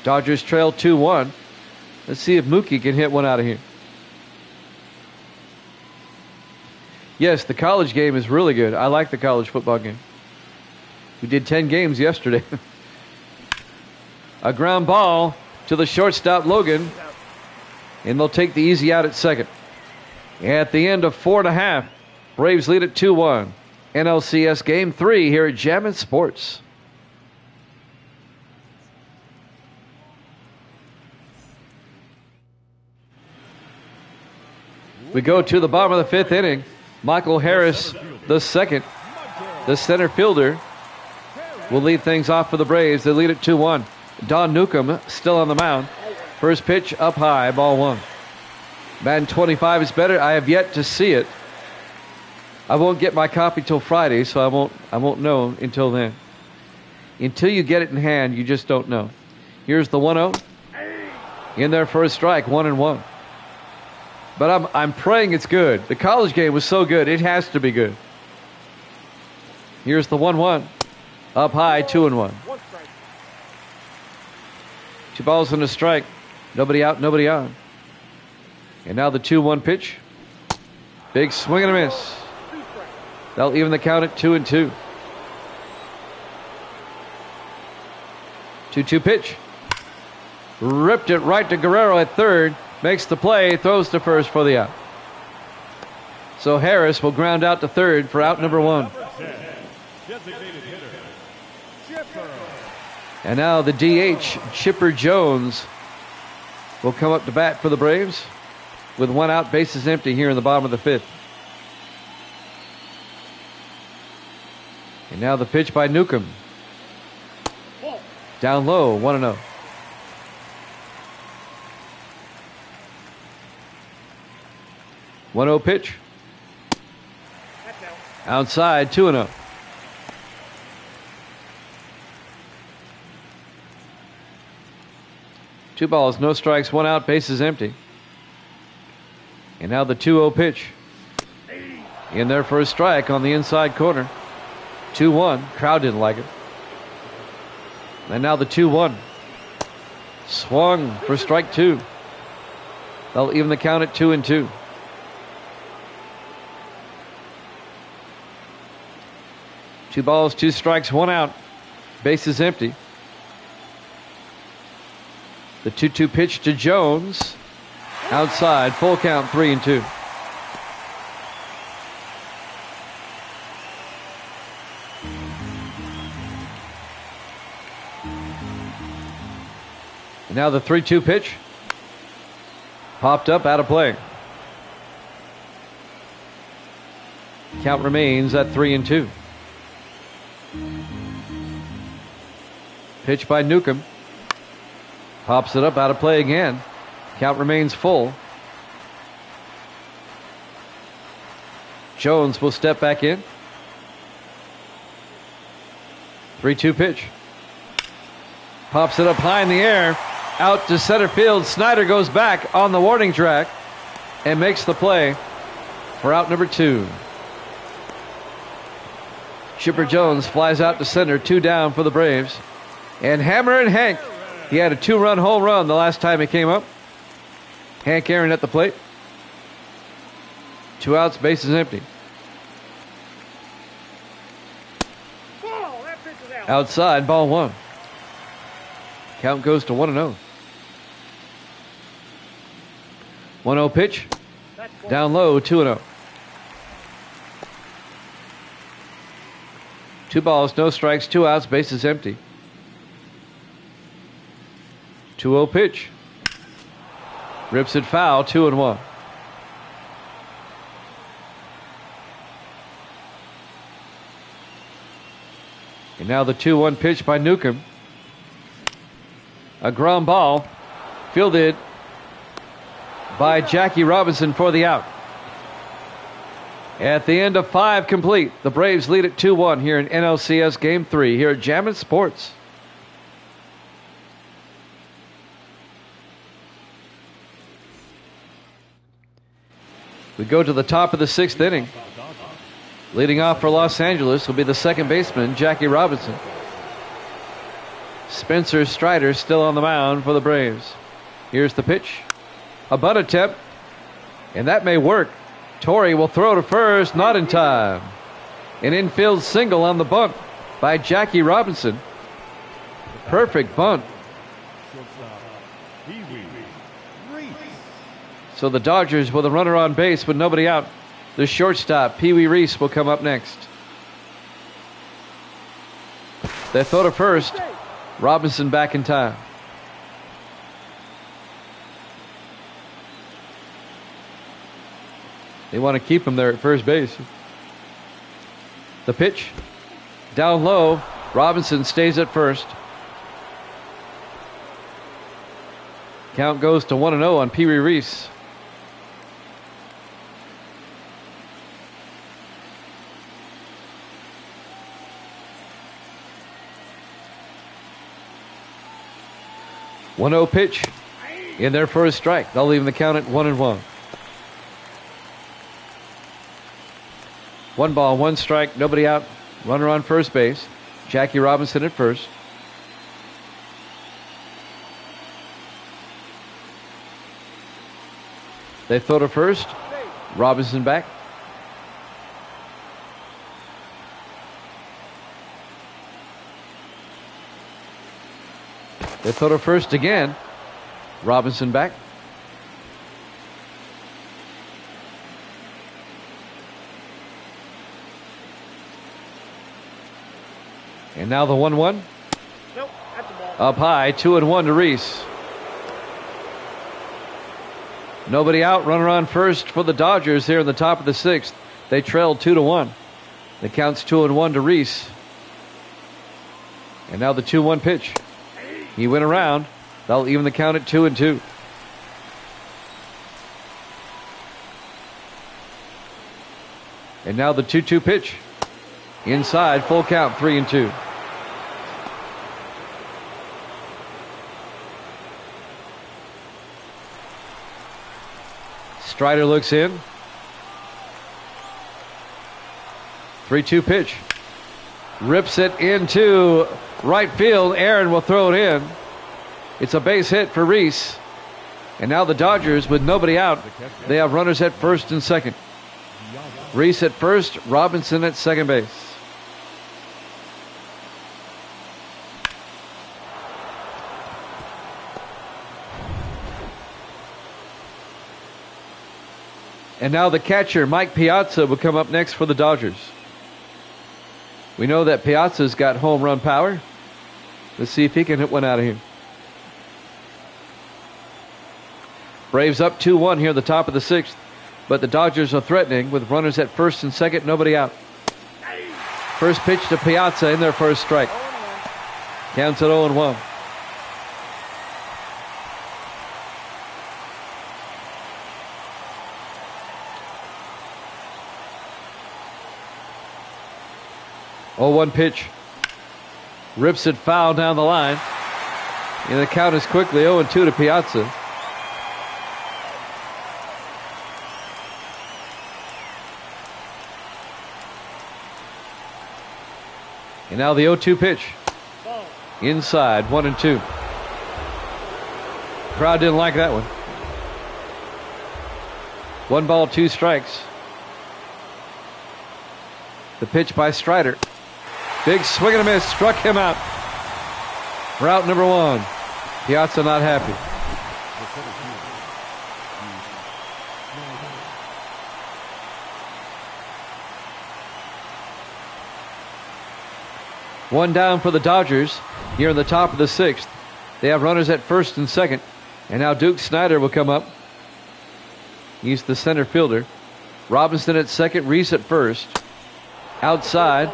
Dodgers trail 2-1. Let's see if Mookie can hit one out of here. Yes, the college game is really good. I like the college football game. We did 10 games yesterday. A ground ball to the shortstop, Logan. And they'll take the easy out at second. At the end of 4.5, Braves lead at 2-1. NLCS Game 3 here at Jammin' Sports. We go to the bottom of the fifth inning. Michael Harris, the second, the center fielder, will lead things off for the Braves. They lead it 2-1. Don Newcomb still on the mound. First pitch up high, ball one. Madden 25 is better. I have yet to see it. I won't get my copy till Friday, so I won't know until then. Until you get it in hand, you just don't know. Here's the 1-0. In there for a strike, 1-1. But I'm praying it's good. The college game was so good, it has to be good. Here's the 1-1. Up high, 2-1. 2 balls and a strike. Nobody out, nobody on. And now the 2-1 pitch. Big swing and a miss. They'll even the count at 2-2. 2-2 pitch. Ripped it right to Guerrero at third. Makes the play, throws to first for the out. So Harris will ground out to third for out number 1. And now the DH, Chipper Jones, will come up to bat for the Braves with 1 out, bases empty here in the bottom of the fifth. And now the pitch by Newcomb. Down low, 1-0. One 1-0 pitch. Outside, 2-0. Two balls, no strikes, 1 out, bases empty. And now the 2-0 pitch. In there for a strike on the inside corner. 2-1. Crowd didn't like it. And now the 2-1. Swung for strike 2. They'll even the count at 2-2. Two balls, 2 strikes, 1 out. Bases empty. The 2-2 pitch to Jones. Outside, full count, 3-2. And now the 3-2 pitch. Popped up, out of play. Count remains at 3-2. Pitch by Newcomb. Pops it up, out of play again. Count remains full. Jones will step back in. 3-2 pitch. Pops it up high in the air. Out to center field. Snyder goes back on the warning track and makes the play for out number 2. Chipper Jones flies out to center. 2 down for the Braves. And Hammer and Hank. He had a 2-run home run the last time he came up. Hank Aaron at the plate. 2 outs, bases empty. Outside, ball 1. Count goes to 1-0. 1-0 pitch. Down low, 2-0. 2 balls, no strikes, 2 outs, bases empty. 2-0 pitch. Rips it foul, 2-1. And now the 2-1 pitch by Newcomb. A ground ball fielded by Jackie Robinson for the out. At the end of 5 complete, the Braves lead at 2-1 here in NLCS Game 3 here at Jammin' Sports. We go to the top of the 6th inning. Leading off for Los Angeles will be the second baseman, Jackie Robinson. Spencer Strider still on the mound for the Braves. Here's the pitch. A bunt attempt, and that may work. Torrey will throw to first, not in time. An infield single on the bunt by Jackie Robinson. Perfect bunt. So the Dodgers with a runner on base with nobody out. The shortstop, Pee Wee Reese, will come up next. They throw to first. Robinson back in time. They want to keep him there at first base. The pitch. Down low. Robinson stays at first. Count goes to 1-0 on Pee Wee Reese. One-0 pitch in there for a strike. They'll leave the count at 1-1. 1 ball, 1 strike, nobody out. Runner on first base. Jackie Robinson at first. They throw to first. Robinson back. They throw to first again. Robinson back. And now the 1-1. Nope, that's a ball. Up high, 2-1 to Reese. Nobody out. Runner on first for the Dodgers here in the top of the 6th. They trailed 2-1. The count's 2-1 to Reese. And now the 2-1 pitch. He went around. They'll even the count at 2-2. And now the 2-2 pitch. Inside, full count, 3-2. Strider looks in. 3-2 pitch. Rips it into right field. Aaron will throw it in. It's a base hit for Reese. And now the Dodgers, with nobody out, they have runners at first and second. Reese at first, Robinson at second base. And now the catcher, Mike Piazza, will come up next for the Dodgers. We know that Piazza's got home run power. Let's see if he can hit one out of here. Braves up 2-1 here at the top of the 6th. But the Dodgers are threatening with runners at first and second, nobody out. First pitch to Piazza in their first strike. Counts at 0-1. Oh, 1 pitch. Rips it foul down the line. And the count is quickly 0-2 to Piazza. And now the 0-2 pitch. Inside, 1-2. Crowd didn't like that one. 1 ball, 2 strikes. The pitch by Strider. Big swing and a miss. Struck him out. Route number 1. Piazza not happy. One down for the Dodgers here in the top of the 6th. They have runners at first and second. And now Duke Snyder will come up. He's the center fielder. Robinson at second, Reese at first. Outside.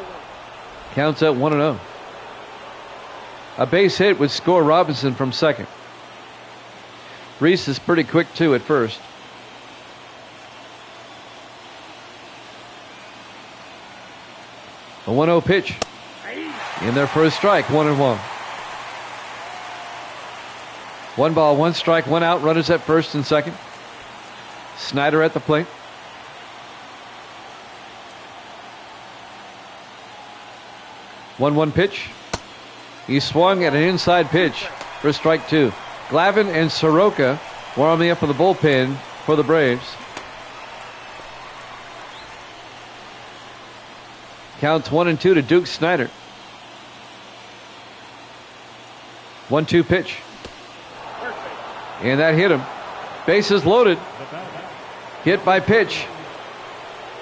Counts at 1-0. A base hit would score Robinson from second. Reese is pretty quick too at first. A 1-0 pitch. In their first strike, 1-1. 1 ball, 1 strike, 1 out. Runners at first and second. Snyder at the plate. One pitch. He swung at an inside pitch for strike 2. Glavin and Soroka warming up for the bullpen for the Braves. Counts 1-2 to Duke Snyder. 1-2 pitch. And that hit him. Bases loaded. Hit by pitch.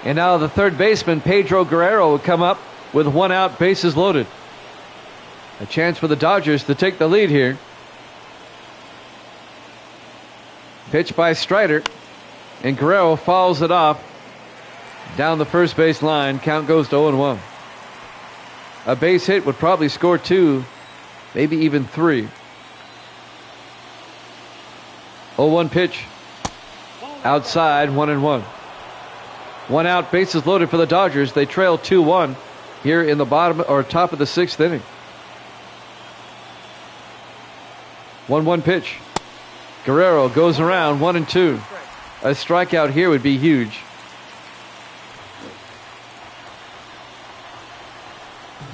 And now the third baseman, Pedro Guerrero, will come up with 1 out, bases loaded. A chance for the Dodgers to take the lead here. Pitch by Strider. And Guerrero fouls it off Down the first base line, count goes to 0-1. A base hit would probably score 2, maybe even 3. 0-1 pitch. Outside, 1-1. 1 out, bases loaded for the Dodgers. They trail 2-1 here in the bottom or top of the 6th inning. 1-1 pitch. Guerrero goes around, 1-2. A strikeout here would be huge.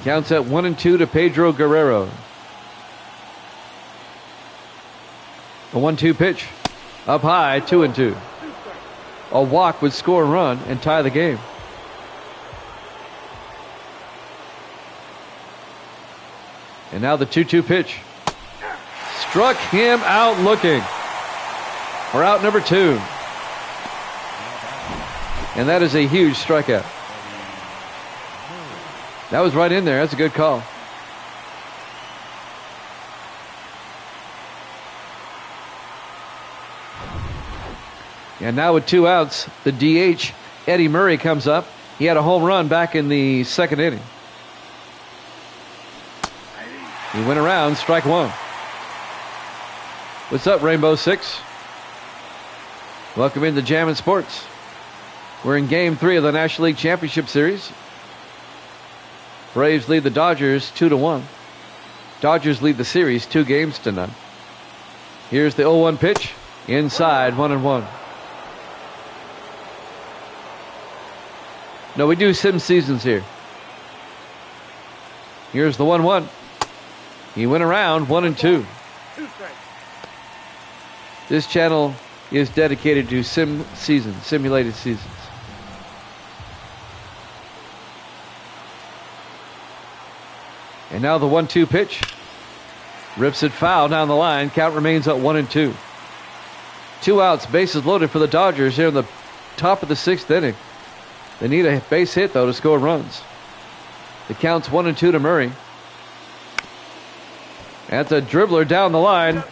Counts at 1-2 to Pedro Guerrero. A 1-2 pitch. Up high, 2-2. A walk would score a run and tie the game. And now the 2-2 pitch. Struck him out looking. For out number 2. And that is a huge strikeout. That was right in there. That's a good call. And now with 2 outs, the DH, Eddie Murray, comes up. He had a home run back in the 2nd inning. He went around, strike 1. What's up, Rainbow 6? Welcome into Jammin' Sports. We're in Game 3 of the National League Championship Series. Braves lead the Dodgers 2-1. Dodgers lead the series 2-0. Here's the 0-1 pitch. Inside, 1-1. No, we do sim seasons here. Here's the 1-1. He went around, 1-2. This channel is dedicated to simulated seasons. And now the 1-2 pitch. Rips it foul down the line. Count remains at 1-2. 2 outs, bases loaded for the Dodgers here in the top of the 6th inning. They need a base hit, though, to score runs. The count's 1-2 to Murray. That's a dribbler down the line.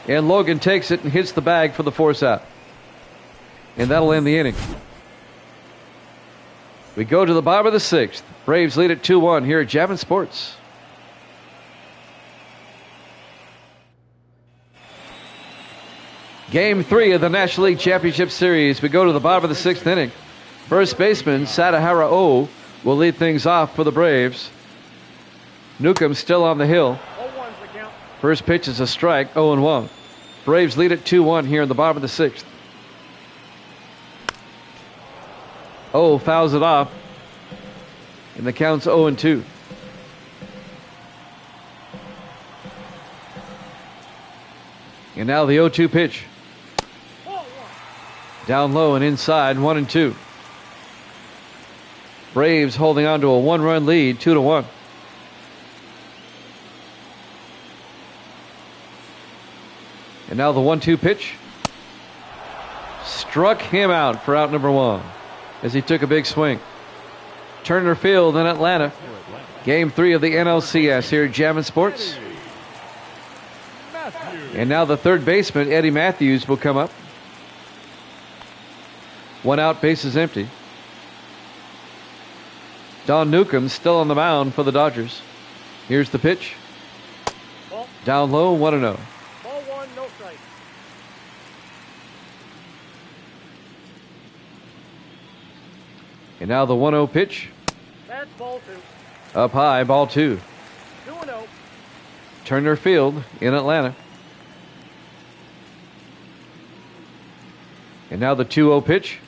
And Logan takes it and hits the bag for the force out. And that'll end the inning. We go to the bottom of the 6th. Braves lead at 2-1 here at Jammin' Sports. Game 3 of the National League Championship Series. We go to the bottom of the 6th inning. First baseman Sadahara O will lead things off for the Braves. Newcomb still on the hill. First pitch is a strike, 0-1. Braves lead at 2-1 here in the bottom of the 6th. O fouls it off. And the count's 0-2. And now the 0-2 pitch. Down low and inside, 1-2. Braves holding on to a 1-run lead, 2-1. And now the 1-2 pitch. Struck him out for out number 1 as he took a big swing. Turner Field in Atlanta. Game 3 of the NLCS here at Jammin' Sports. And now the third baseman, Eddie Matthews, will come up. 1 out, bases empty. Don Newcomb still on the mound for the Dodgers. Here's the pitch. Down low, 1-0. Ball 1, no strike. And now the 1-0 pitch. That's ball 2. Up high, ball 2. 2-0. Turner Field in Atlanta. And now the 2-0 pitch.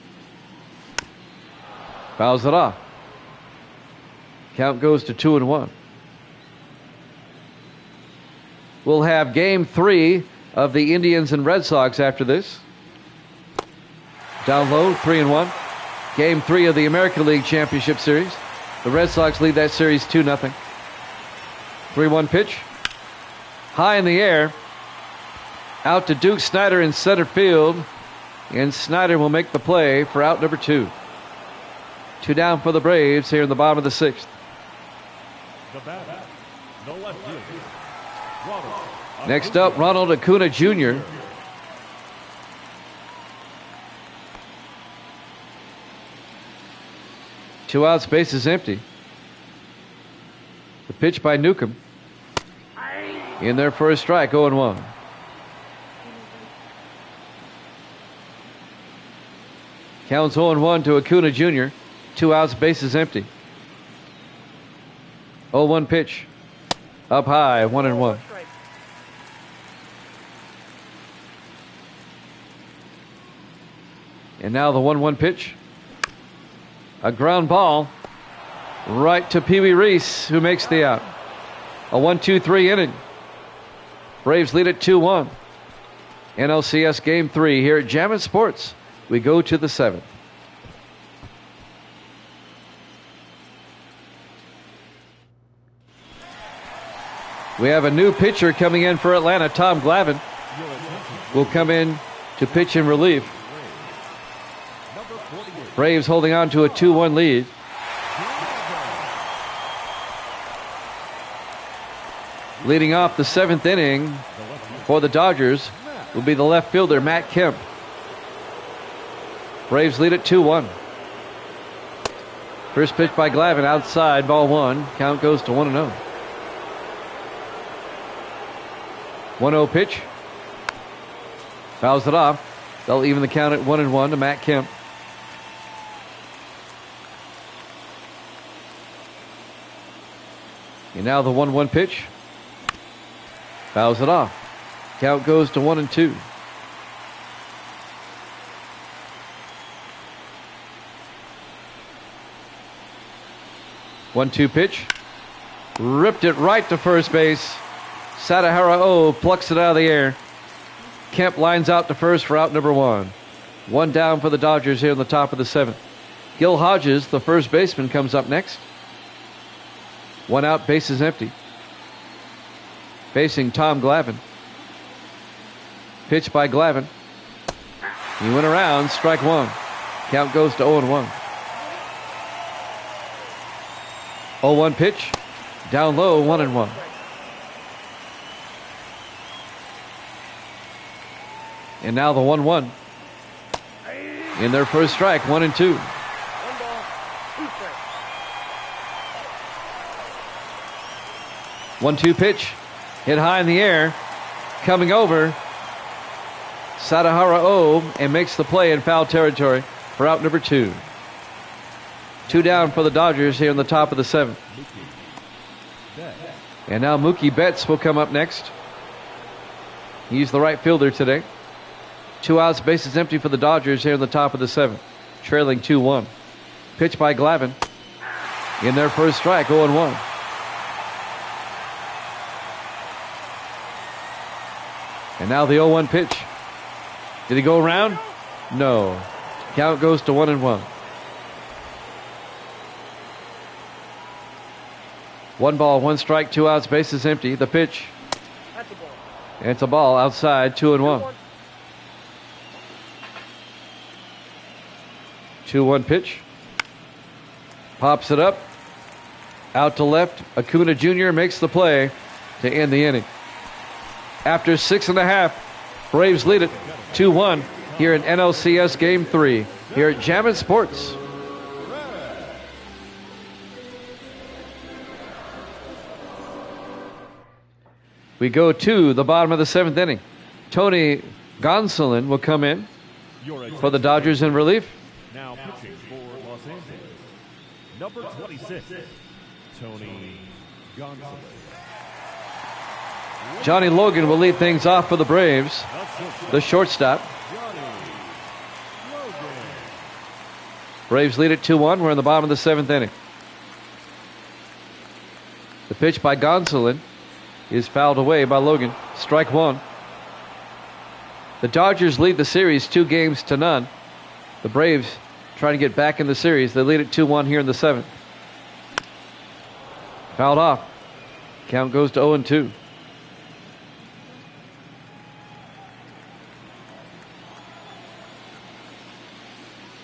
Fouls it off. Count goes to 2-1. We'll have Game 3 of the Indians and Red Sox after this. Down low, 3-1. Game 3 of the American League Championship Series. The Red Sox lead that series 2-0. 3-1 pitch. High in the air. Out to Duke Snider in center field. And Snider will make the play for out number 2. 2 down for the Braves here in the bottom of the 6th. The batter, the left fielder, Ronald. Next up, Ronald Acuna Jr. 2 outs, bases empty. The pitch by Newcomb. In there for a strike, 0-1. Counts 0-1 to Acuna Jr. 2 outs, bases empty. 0-1 pitch. Up high, 1-1. And now the 1-1 pitch. A ground ball right to Pee Wee Reese, who makes the out. A 1-2-3 inning. Braves lead at 2-1. NLCS Game 3 here at Jammin' Sports. We go to the 7th. We have a new pitcher coming in for Atlanta. Tom Glavine will come in to pitch in relief. Braves holding on to a 2-1 lead. Leading off the 7th inning for the Dodgers will be the left fielder, Matt Kemp. Braves lead at 2-1. First pitch by Glavine outside, ball 1. Count goes to 1-0. 1-0 pitch. Fouls it off. They'll even the count at 1-1 to Matt Kemp. And now the 1-1 pitch. Fouls it off. Count goes to 1-2. One-two pitch. Ripped it right to first base. Sadahara plucks it out of the air. Kemp lines out to first for out number 1. 1 down for the Dodgers here in the top of the 7th. Gil Hodges, the first baseman, comes up next. 1 out, bases empty. Facing Tom Glavine. Pitch by Glavine. He went around, strike 1. Count goes to 0-1. 0-1 pitch. Down low, 1-1. And now the 1-1. In their first strike, 1-2. 1-2 pitch. Hit high in the air. Coming over. Sadahara and makes the play in foul territory for out number 2. 2 down for the Dodgers here in the top of the 7th. And now Mookie Betts will come up next. He's the right fielder today. 2 outs, bases empty for the Dodgers here in the top of the 7th. Trailing 2-1. Pitch by Glavine. In their first strike, 0-1. And now the 0-1 pitch. Did he go around? No. Count goes to 1-1. 1 ball, 1 strike, 2 outs, bases empty. The pitch. That's a ball. And it's a ball outside, 2-1. 2-1 pitch. Pops it up. Out to left. Acuna Jr. makes the play to end the inning. After 6.5, Braves lead it 2-1 here in NLCS Game 3 here at Jammin' Sports. We go to the bottom of the 7th inning. Tony Gonsolin will come in for the Dodgers in relief. Now pitching for Los Angeles, number 26, Tony Gonsolin. Johnny Logan will lead things off for the Braves, the shortstop. Braves lead at 2-1. We're in the bottom of the 7th inning. The pitch by Gonsolin is fouled away by Logan. Strike 1. The Dodgers lead the series 2-0. The Braves trying to get back in the series. They lead at 2-1 here in the 7th. Fouled off. Count goes to 0-2.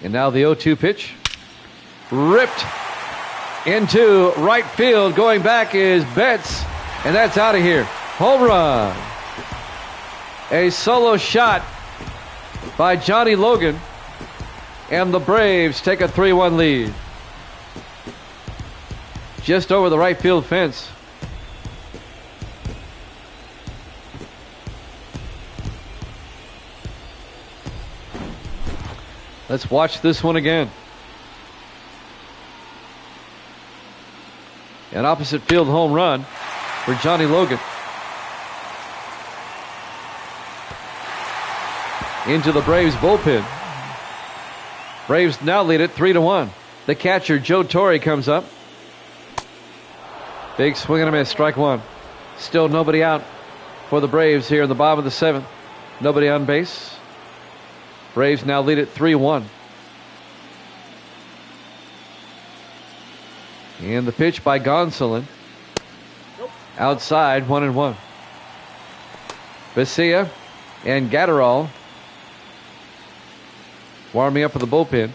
And now the 0-2 pitch. Ripped into right field. Going back is Betts. And that's out of here. Home run. A solo shot by Johnny Logan. And the Braves take a 3-1 lead. just over the right field fence. Let's watch this one again. An opposite field home run for Johnny Logan. Into the Braves bullpen. Braves now lead it 3-1. The catcher, Joe Torre, comes up. Big swing and a miss, strike one. Still nobody out for the Braves here in the bottom of the seventh. Nobody on base. Braves now lead it 3-1. And the pitch by Gonsolin. Outside, 1-1. Vesia and Gatterall warming up for the bullpen.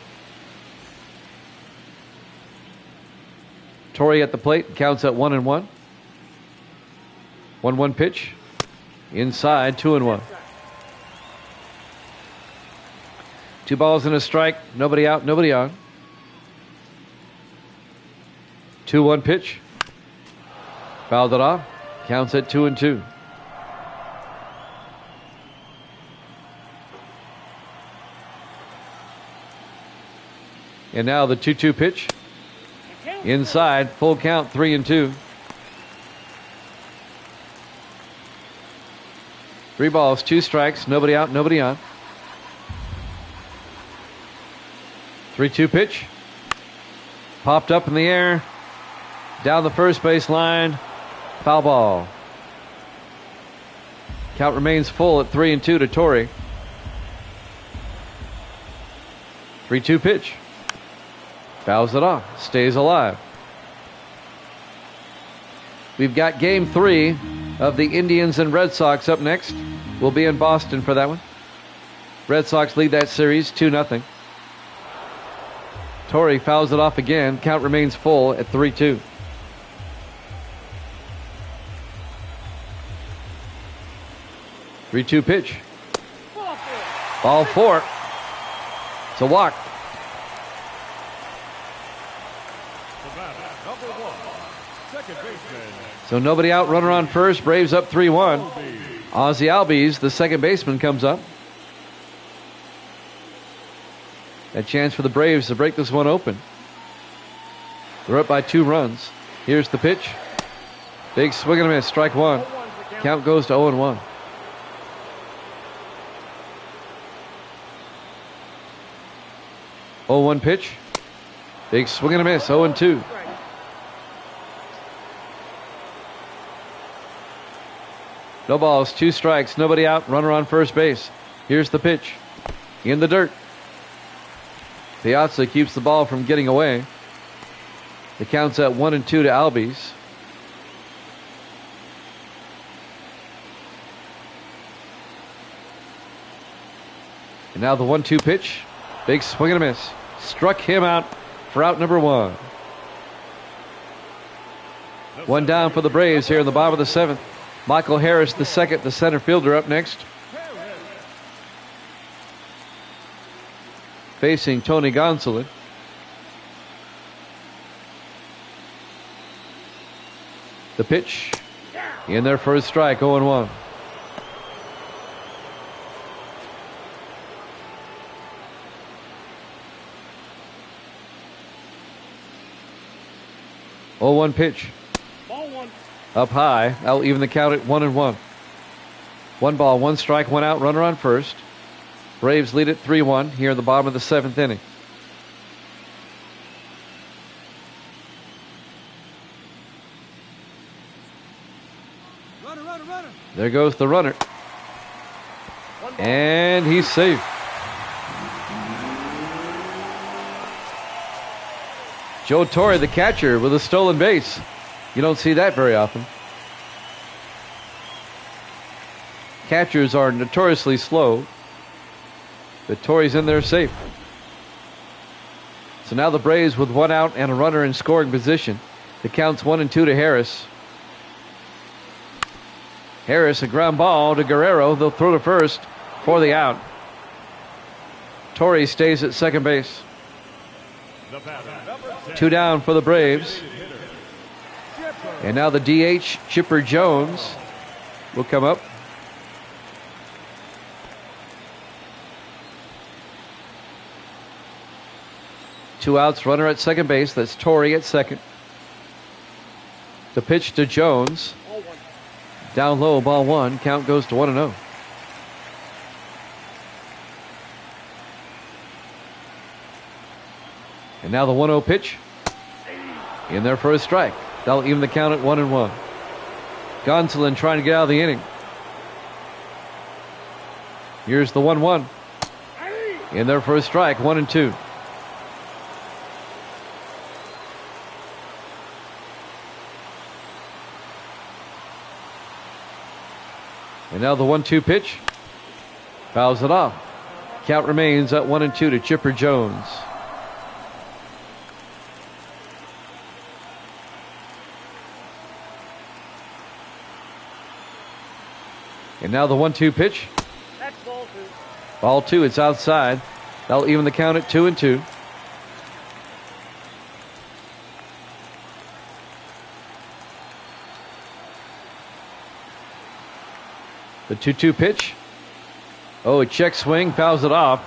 Torrey at the plate, counts at 1-1. 1-1 pitch. Inside, 2-1. 2 balls and a strike. Nobody out, nobody on. 2-1 pitch. Fouled it off. Counts at 2-2. And now the 2-2 pitch. Inside, full count, 3-2. 3 balls, 2 strikes, nobody out, nobody on. 3-2 pitch. Popped up in the air. Down the first base line. Foul ball. Count remains full at 3-2 to Torrey. 3-2 pitch. Fouls it off. Stays alive. We've got game 3 of the Indians and Red Sox up next. We'll be in Boston for that one. Red Sox lead that series 2-0. Torrey fouls it off again. Count remains full at 3-2. Three-two pitch. Ball 4. It's a walk. So nobody out, runner on first. Braves up 3-1. Ozzie Albies, the second baseman, comes up. A chance for the Braves to break this one open. They're up by 2 runs. Here's the pitch. Big swing and a miss. Strike one. Count goes to 0-1. Oh, 1 pitch. Big swing and a miss. 0-2. No balls, 2 strikes, nobody out, runner on first base. Here's the pitch. In the dirt. Piazza keeps the ball from getting away. The count's at 1-2 to Albies. And now the 1-2 pitch. Big swing and a miss. Struck him out for out number 1. 1 down for the Braves here in the bottom of the 7th. Michael Harris, the second, the center fielder, up next. Facing Tony Gonsolin. The pitch. In there for a strike, 0-1. Oh, 1 pitch. Ball 1. Up high. That'll even the count at 1-1. 1 ball, 1 strike, 1 out, runner on first. Braves lead it 3-1 here in the bottom of the 7th inning. Runner. There goes the runner. And he's safe. Joe Torre, the catcher, with a stolen base. You don't see that very often. Catchers are notoriously slow, but Torrey's in there safe. So now the Braves with 1 out and a runner in scoring position. The count's 1-2 to Harris. Harris, a ground ball to Guerrero. They'll throw to first for the out. Torrey stays at second base. 2 down for the Braves. And now the DH, Chipper Jones, will come up. Two outs, runner at second base. That's Torrey at second. The pitch to Jones. Ball one. Down low, ball one. Count goes to 1-0. And now the 1-0 pitch. In there for a strike. That'll even the count at 1-1. Gonsolin trying to get out of the inning. Here's the 1-1. In there for a strike, 1-2. And now the 1-2 pitch. Fouls it off. Count remains at 1-2 to Chipper Jones. And now the 1-2 pitch. That's ball two. Ball two, it's outside. That'll even the count at 2-2. The 2-2 pitch. Oh, a check swing, fouls it off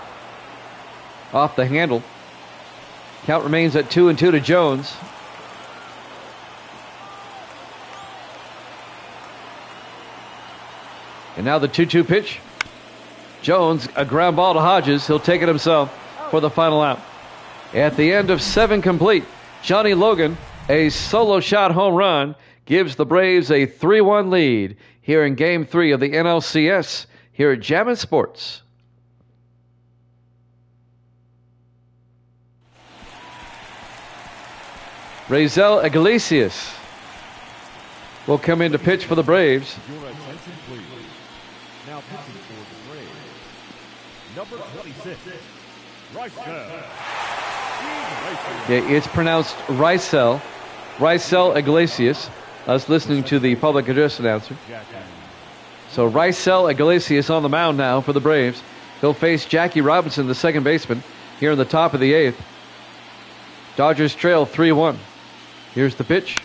the handle. Count remains at 2-2 to Jones. And now the 2-2 pitch. Jones, a ground ball to Hodges. He'll take it himself for the final out. At the end of 7 complete, Johnny Logan, a solo shot home run, gives the Braves a 3-1 lead here in Game 3 of the NLCS here at Jammin' Sports. Raisel Iglesias will come in to pitch for the Braves. Your attention, please. Now pitching for the Braves, number 26, Raisel. Yeah, it's pronounced Raisel Iglesias. I was listening to the public address announcer. So Raisel Iglesias on the mound now for the Braves. He'll face Jackie Robinson, the second baseman, here in the top of the 8th. Dodgers trail 3-1. Here's the pitch.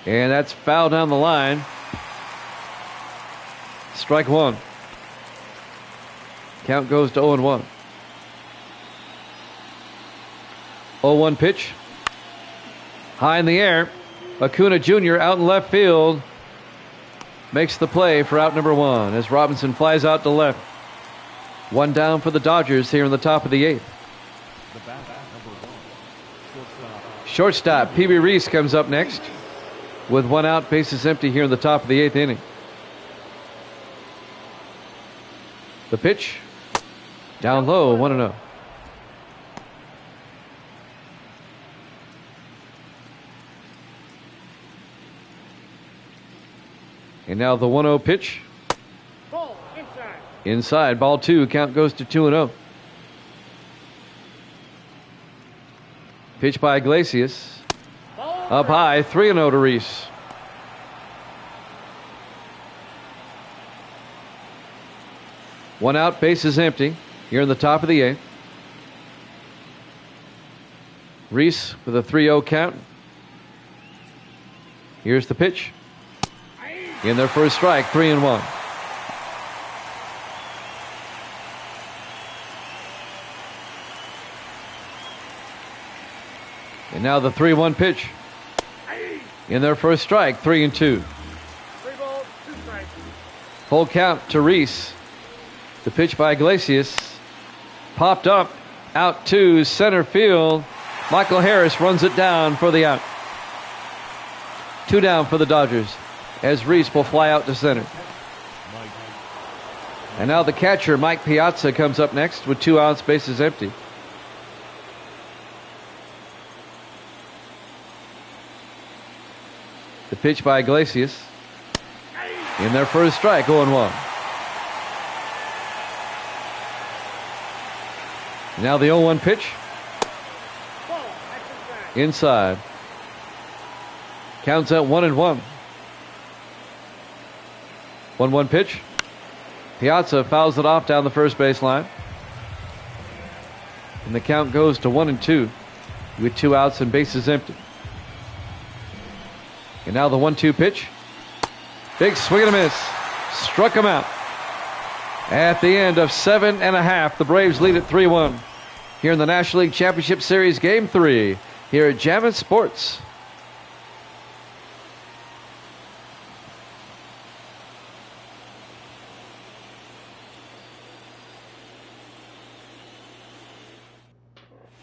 And that's foul down the line. Strike one. Count goes to 0-1. 0-1 pitch. High in the air. Acuna Jr. out in left field. Makes the play for out number 1 as Robinson flies out to left. One down for the Dodgers here in the top of the 8th. Shortstop P.B. Reese comes up next with 1 out, bases empty here in the top of the 8th inning. The pitch. Down low, 1-0. And now the 1-0 pitch. Ball inside. Inside, ball 2. Count goes to 2-0. Pitch by Iglesias. Ball Up high, 3-0 to Reese. One out, bases empty here in the top of the 8th. Reese with a 3-0 count. Here's the pitch. In there for a strike, 3-1. And now the 3-1 pitch. In there for a strike, 3-2. 3 balls, 2 strikes. Full count to Reese. The pitch by Iglesias. Popped up, out to center field. Michael Harris runs it down for the out. 2 down for the Dodgers as Reese will fly out to center. And now the catcher, Mike Piazza, comes up next with 2 outs, bases empty. The pitch by Iglesias. In there for a strike, 0-1. Now the 0-1 pitch. Ball, that's inside. Inside. Counts at 1-1. 1-1 pitch. Piazza fouls it off down the first baseline. And the count goes to 1-2 with 2 outs and bases empty. And now the 1-2 pitch. Big swing and a miss. Struck him out. At the end of 7.5, the Braves lead at 3-1. Here in the National League Championship Series, Game 3, here at Jammin' Sports.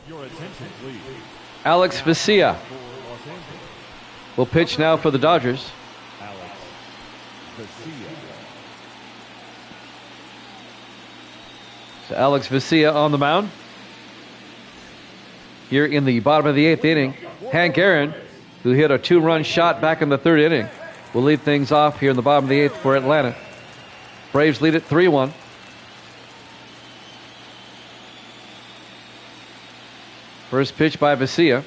Your attention, please. Alex Vesia will pitch now for the Dodgers. Alex Vesia. So Alex Vesia on the mound. Here in the bottom of the 8th inning, Hank Aaron, who hit a 2-run shot back in the 3rd inning, will lead things off here in the bottom of the 8th for Atlanta. Braves lead at 3-1. First pitch by Vesia.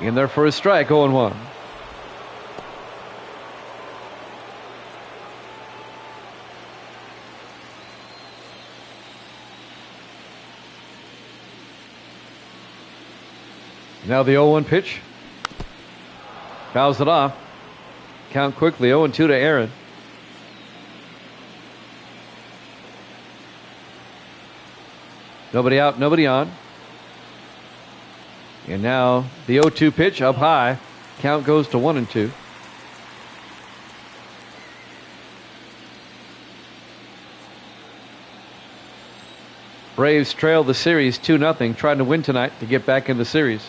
In there for a strike, 0-1. Now the 0-1 pitch. Fouls it off. Count quickly, 0-2 to Aaron. Nobody out, nobody on. And now the 0-2 pitch up high. Count goes to 1-2. Braves trail the series 2-0, trying to win tonight to get back in the series.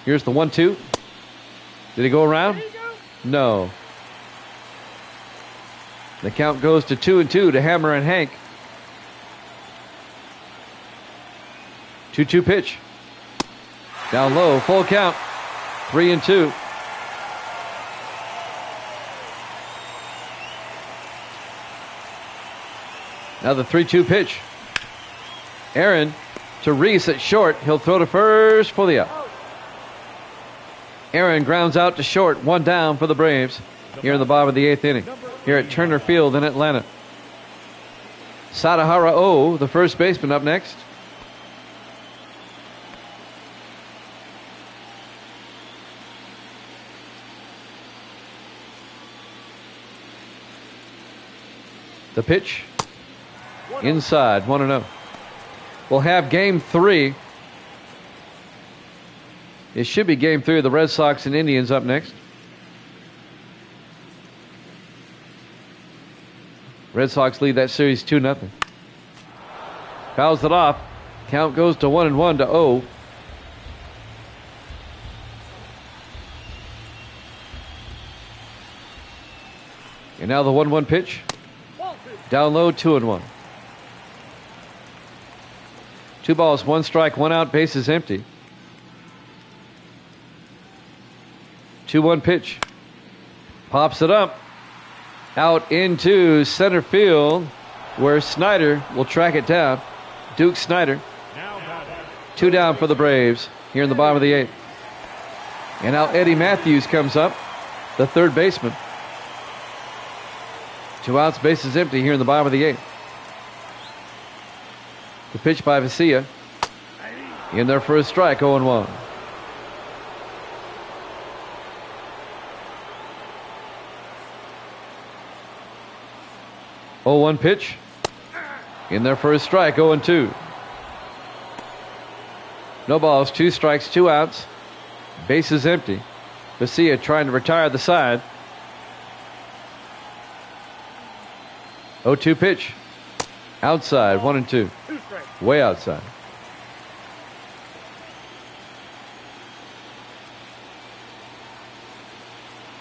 Here's the 1-2. Did he go around? No. The count goes to 2-2 to Hammer and Hank. 2-2 pitch. Down low, full count. 3-2. Now the 3-2 pitch. Aaron to Reese at short. He'll throw to first for the out. Aaron grounds out to short. 1 down for the Braves here in the bottom of the 8th inning here at Turner Field in Atlanta. Sadahara O, the first baseman, up next. The pitch inside, 1-0. We'll have Game 3. It should be Game 3 of the Red Sox and Indians up next. Red Sox lead that series 2-0. Fouls it off. Count goes to 1-1 to 0. And now the 1-1 pitch. Down low, 2-1. 2 balls, 1 strike, 1 out, bases empty. 2-1 pitch. Pops it up. Out into center field where Snyder will track it down. Duke Snyder. 2 down for the Braves here in the bottom of the 8th. And now Eddie Matthews comes up, the third baseman. 2 outs, bases empty here in the bottom of the 8th. The pitch by Vesia. In there for a strike, 0-1. Oh, 1 pitch. In there for a strike, 0-2. No balls, 2 strikes, 2 outs. Bases empty. Vesia trying to retire the side. 0-2 pitch. Outside, 1-2. Way outside.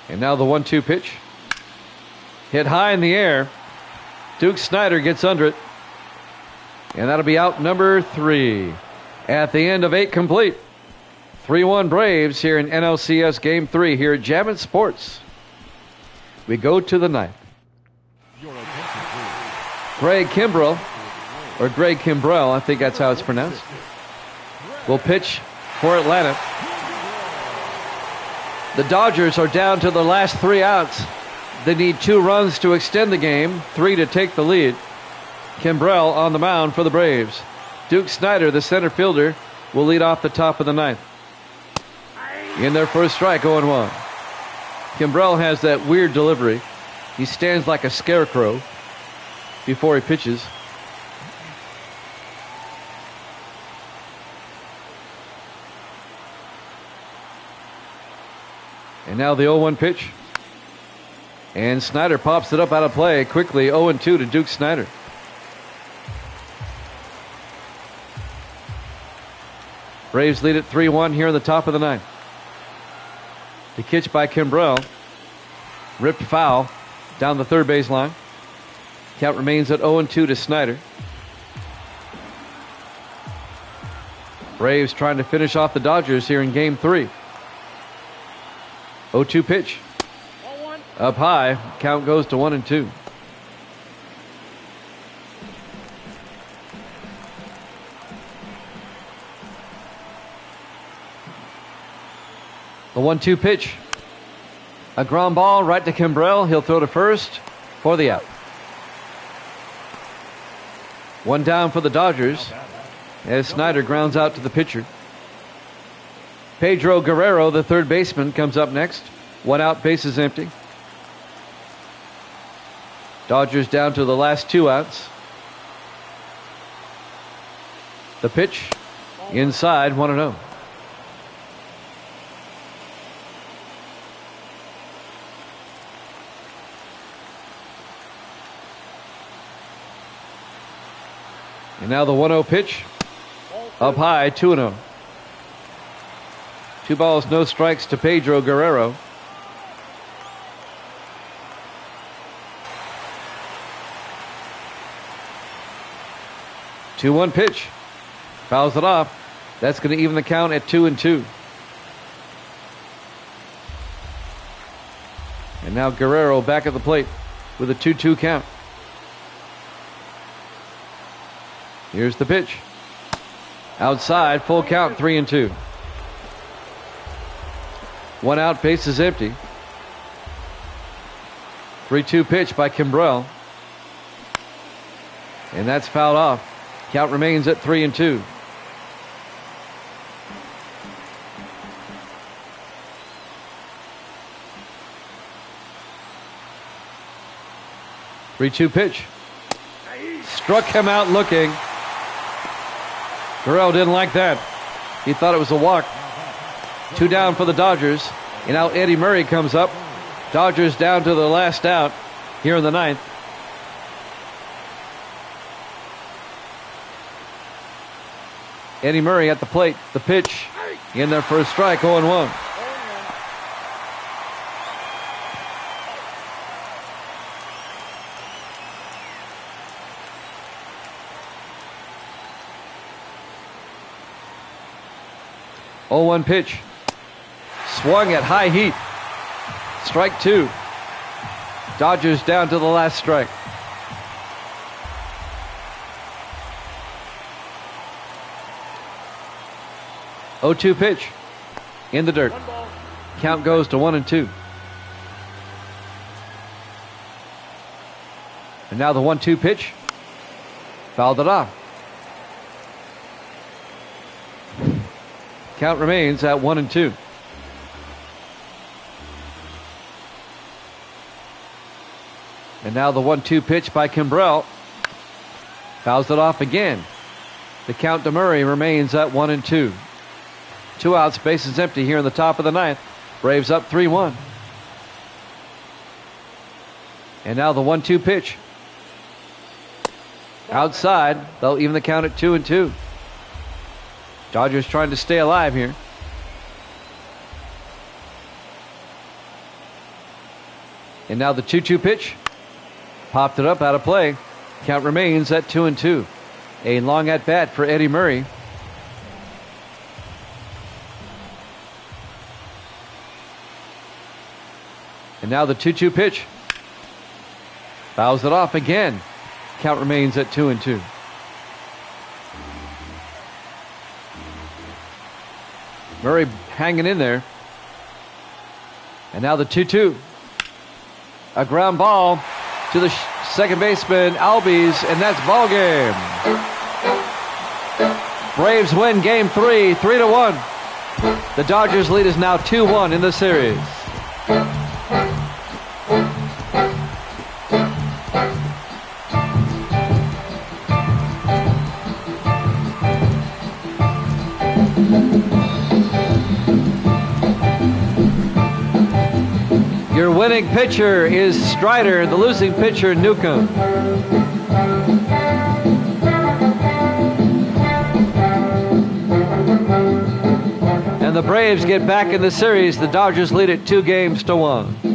And now the 1-2 pitch. Hit high in the air. Duke Snyder gets under it. And that'll be out number 3. At the end of 8 complete. 3-1 Braves here in NLCS Game 3 here at Jammin' Sports. We go to the 9th. Greg Kimbrell, or Greg Kimbrell, I think that's how it's pronounced, will pitch for Atlanta. The Dodgers are down to the last 3 outs. They need 2 runs to extend the game, 3 to take the lead. Kimbrell on the mound for the Braves. Duke Snyder, the center fielder, will lead off the top of the 9th. In there for a strike, 0-1. Kimbrell has that weird delivery. He stands like a scarecrow before he pitches. And now the 0-1 pitch. And Snyder pops it up out of play quickly. 0-2 to Duke Snyder. Braves lead at 3-1 here in the top of the ninth. The catch by Kimbrell. Ripped foul down the third base line. Count remains at 0-2 to Snyder. Braves trying to finish off the Dodgers here in game 3. 0-2 pitch. Up high. Count goes to 1-2. The 1-2 pitch. A ground ball right to Kimbrell. He'll throw to first for the out. One down for the Dodgers as Snyder grounds out to the pitcher. Pedro Guerrero, the third baseman, comes up next. One out, bases empty. Dodgers down to the last 2 outs. The pitch inside, 1-0. And now the 1-0 pitch. Up high, 2-0. 2 balls, no strikes to Pedro Guerrero. The 2-1 pitch. Fouls it off. That's going to even the count at 2-2. And now Guerrero back at the plate with a 2-2 count. Here's the pitch. Outside, full count, 3-2. 1 out, bases empty. 3-2 pitch by Kimbrell. And that's fouled off. Count remains at 3-2. Three-two pitch. Struck him out looking. Guerrero didn't like that. He thought it was a walk. 2 down for the Dodgers. And now Eddie Murray comes up. Dodgers down to the last out here in the ninth. Eddie Murray at the plate. The pitch in there for a strike, 0-1. Pitch. Swung at high heat. Strike 2. Dodgers down to the last strike. Oh, 2 pitch. In the dirt. Count goes to 1-2. And now the 1-2 pitch. Fouled it off. Count remains at 1-2. And now the 1-2 pitch by Kimbrell. Fouls it off again. The count to Murray remains at 1-2. 2 outs, bases empty here in the top of the ninth. Braves up 3-1. And now the 1-2 pitch. Outside, they'll even the count at 2-2. Dodgers trying to stay alive here. And now the 2-2 pitch. Popped it up out of play. Count remains at 2-2. A long at bat for Eddie Murray. And now the 2-2 pitch. Fouls it off again. Count remains at 2-2. Murray hanging in there. And now the 2-2. A ground ball to the second baseman, Albies, and that's ball game. Braves win game 3, 3-1. The Dodgers lead is now 2-1 in the series. winning pitcher is Strider. The losing pitcher, Newcomb. And the Braves get back in the series. The Dodgers lead it 2-1.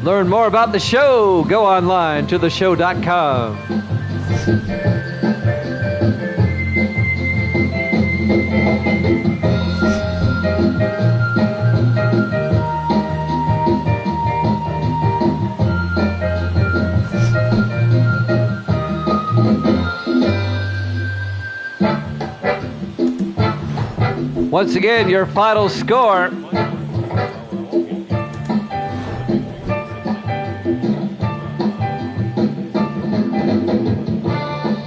Learn more about the show. Go online to theshow.com. Once again, your final score.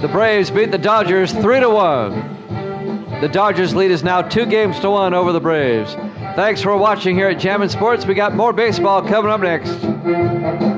The Braves beat the Dodgers 3-1. The Dodgers lead is now 2-1 over the Braves. Thanks for watching here at Jammin' Sports. We got more baseball coming up next.